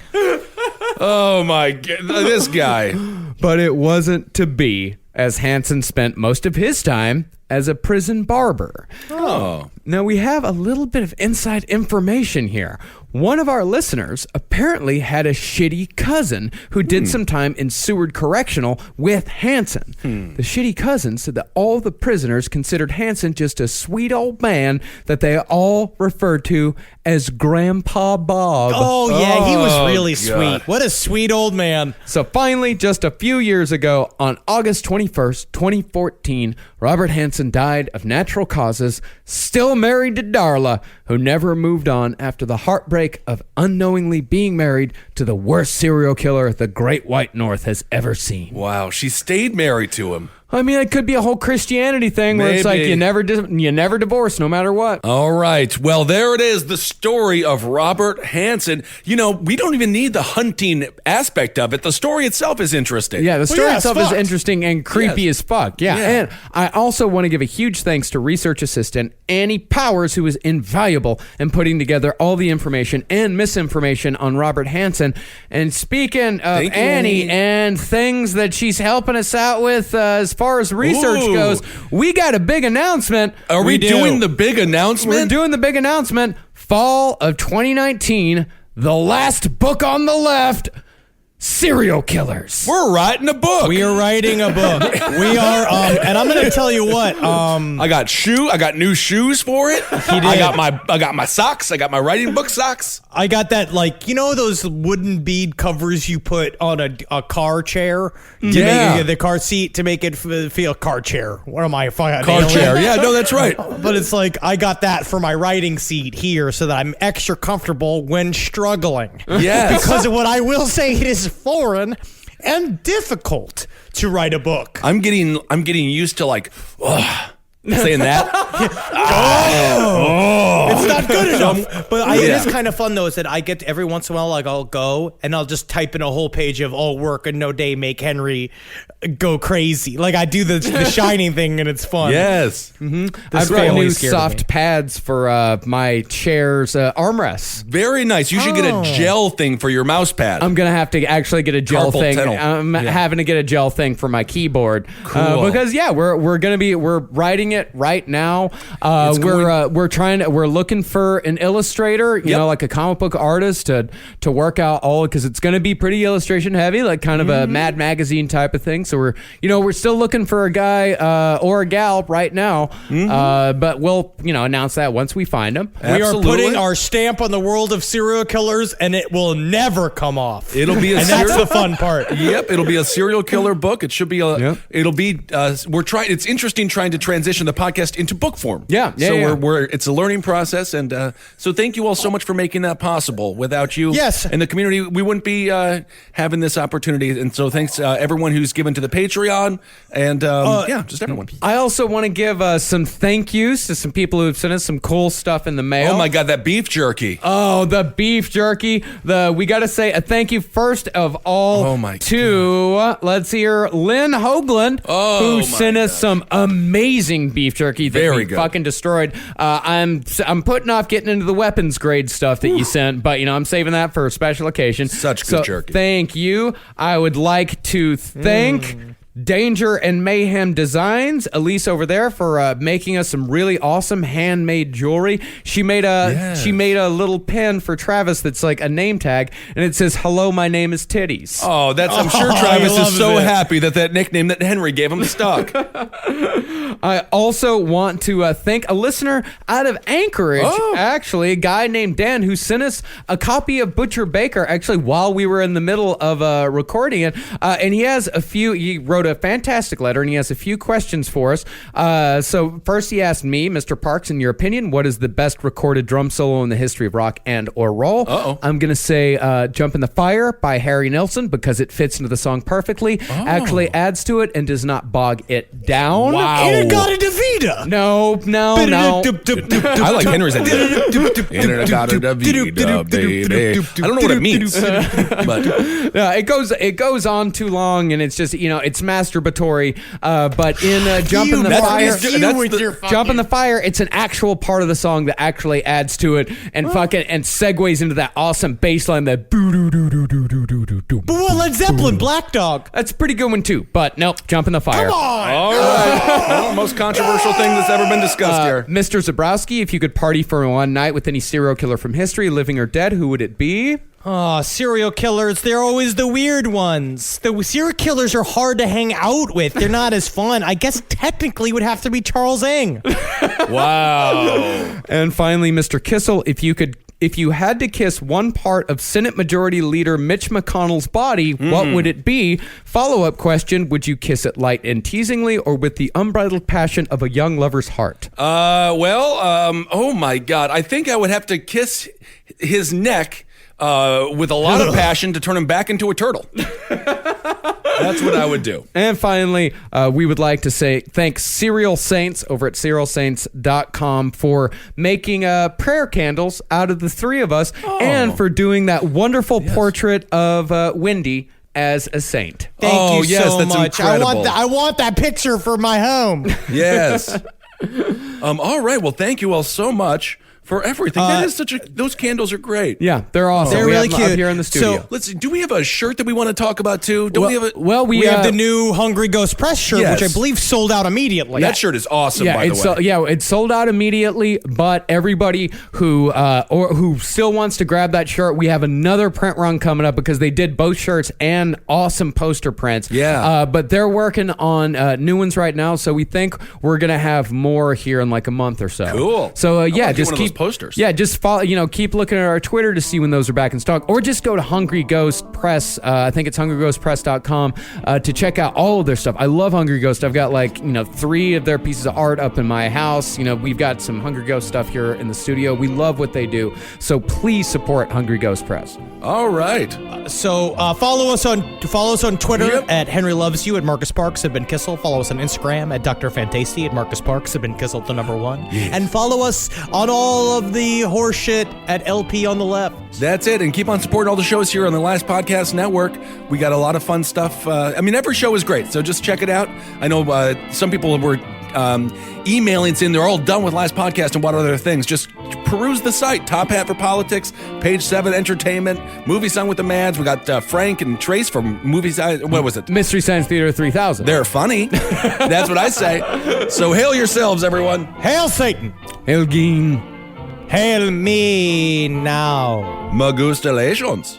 Oh, my God. This guy. but it wasn't to be, as Hansen spent most of his time as a prison barber. Oh. Now, we have a little bit of inside information here. One of our listeners apparently had a shitty cousin who did some time in Seward Correctional with Hansen. The shitty cousin said that all the prisoners considered Hansen just a sweet old man that they all referred to as Grandpa Bob. Oh, yeah, he was really God. sweet. What a sweet old man. So finally, just a few years ago, on August 21st, 2014, Robert Hansen died of natural causes, still married to Darla, who never moved on after the heartbreak of unknowingly being married to the worst serial killer the Great White North has ever seen. Wow, she stayed married to him. I mean, it could be a whole Christianity thing where it's like Maybe. you never divorce no matter what. All right. Well, there it is, the story of Robert Hansen. You know, we don't even need the hunting aspect of it. The story itself is interesting. Yeah, the story yeah, it's itself is fucked. interesting and creepy Yes. as fuck. Yeah. Yeah. And I also want to give a huge thanks to research assistant Annie Powers, who was invaluable in putting together all the information and misinformation on Robert Hansen. And speaking of Thank you, Annie Annie. and things that she's helping us out with as far as research Ooh. goes, we got a big announcement. Are we do. doing the big announcement? We're doing the big announcement. Fall of 2019, the last book on the left, Serial Killers. We're writing a book. We are writing a book. We are, and I'm going to tell you what. I got new shoes for it. did. I got my socks. I got my writing book socks. I got that, like, you know those wooden bead covers you put on a car chair? To Yeah. make the car seat to make it feel car chair. What am I, fucking Car alien? chair. Yeah, no, that's right. But it's like, I got that for my writing seat here so that I'm extra comfortable when struggling. Yes. Because of what I will say, it is foreign and difficult to write a book. I'm getting used to like saying that. It's not good enough. But it Yeah. is kind of fun, though, is that I get every once in a while, like, I'll go and I'll just type in a whole page of all work and no day make Henry go crazy. Like, I do the Shining thing and it's fun. Yes. I've got new always scared of me. soft pads for my chair's armrests. Very nice. You should get a gel thing for your mouse pad. I'm gonna have to actually get a gel Carpal thing. tunnel. I'm having to get a gel thing for my keyboard Cool. because we're writing it right now. We're looking for an illustrator, you Yep. know, like a comic book artist to work out all, because it's gonna be pretty illustration heavy, like kind of a Mad Magazine type of thing. So we're still looking for a guy or a gal right now, but we'll announce that once we find them. We are Absolutely. putting our stamp on the world of serial killers and it will never come off. It'll be a and that's serial- the fun part. Yep, it'll be a serial killer book. It should be Yep. it'll be we're trying it's interesting trying to transition the podcast into book form. Yeah, So yeah. we're it's a learning process, and so thank you all so much for making that possible. Without you Yes. and the community, we wouldn't be having this opportunity. And so thanks everyone who's given to the Patreon, and just everyone. I also want to give some thank yous to some people who have sent us some cool stuff in the mail. Oh my god, that beef jerky. Oh, the beef jerky. We got to say a thank you first of all Oh my to, let's hear, Lynn Hoagland, Oh who my sent us some amazing beef jerky that Very we good. fucking destroyed. I'm putting off getting into the weapons grade stuff that you sent, but I'm saving that for a special occasion. Such good jerky. Thank you. I would like to thank Danger and Mayhem Designs, Elise over there, for making us some really awesome handmade jewelry. She made a little pin for Travis that's like a name tag, and it says, "Hello, my name is Titties." Oh, I'm sure he Travis is loves so it. happy that nickname that Henry gave him stuck. I also want to thank a listener out of Anchorage, Oh. actually, a guy named Dan, who sent us a copy of Butcher Baker, actually, while we were in the middle of recording it. And he wrote a fantastic letter, and he has a few questions for us. So first he asked me, Mr. Parks, in your opinion, what is the best recorded drum solo in the history of rock and or roll? Uh-oh. I'm going to say Jump in the Fire by Harry Nilsson, because it fits into the song perfectly, actually adds to it, and does not bog it down. Wow. Inagata-Davida. No. I like Henry's idea. I don't know what it means, but It goes on too long, and it's just it's masturbatory, but in Jump in the Fire, Jump in the Fire, it's an actual part of the song that actually adds to it and fucking and segues into that awesome bass line that boo doo doo doo doo doo doo doo doo. But what, Led Zeppelin, Black Dog. That's a pretty good one too, but nope, Jump in the Fire. Come on! All right. Well, most controversial thing that's ever been discussed here. Mr. Zabrowski, if you could party for one night with any serial killer from history, living or dead, who would it be? Oh, serial killers, they're always the weird ones. The serial killers are hard to hang out with. They're not as fun. I guess technically would have to be Charles Ng. Wow. And finally, Mr. Kissel, if you had to kiss one part of Senate Majority Leader Mitch McConnell's body, what would it be? Follow-up question, would you kiss it light and teasingly or with the unbridled passion of a young lover's heart? Oh my God. I think I would have to kiss his neck with a lot of passion to turn him back into a turtle. That's what I would do. And finally, we would like to say thanks Serial Saints over at serialsaints.com for making prayer candles out of the three of us and for doing that wonderful portrait of Wendy as a saint. Thank you so that's much. incredible. I want that picture for my home. Yes. All right. Well, thank you all so much for everything. That is those candles are great. Yeah, they're awesome. They're We really have them up cute. here in the studio. So let's see. Do we have a shirt that we want to talk about too? We have the new Hungry Ghost Press shirt, Yes. which I believe sold out immediately. That shirt is awesome, by the way. It sold out immediately. But everybody who still wants to grab that shirt, we have another print run coming up because they did both shirts and awesome poster prints. Yeah. But they're working on new ones right now, so we think we're gonna have more here in like a month or so. Cool. So I wanna just get one of keep those posters. Yeah, just follow. Keep looking at our Twitter to see when those are back in stock, or just go to Hungry Ghost Press. I think it's hungryghostpress.com to check out all of their stuff. I love Hungry Ghost. I've got 3 of their pieces of art up in my house. We've got some Hungry Ghost stuff here in the studio. We love what they do, so please support Hungry Ghost Press. All right. So follow us on Twitter at Henry Loves You, at Marcus Parks, at Ben Kissel. Follow us on Instagram at Dr. Fantasty, at Marcus Parks, at Ben Kissel, the number 1. Yes. And follow us on all of the horse shit at LP on the left. That's it. And keep on supporting all the shows here on the Last Podcast Network. We got a lot of fun stuff. Every show is great, so just check it out. I know some people were emailing saying they're all done with Last Podcast and what other things. Just peruse the site. Top Hat for Politics, Page 7 Entertainment, Movie Song with the Mads. We got Frank and Trace from Movie Science. What was it? Mystery Science Theater 3000. They're funny. That's what I say. So hail yourselves, everyone. Hail Satan. Hail Geen. Hail me now. Magustalations.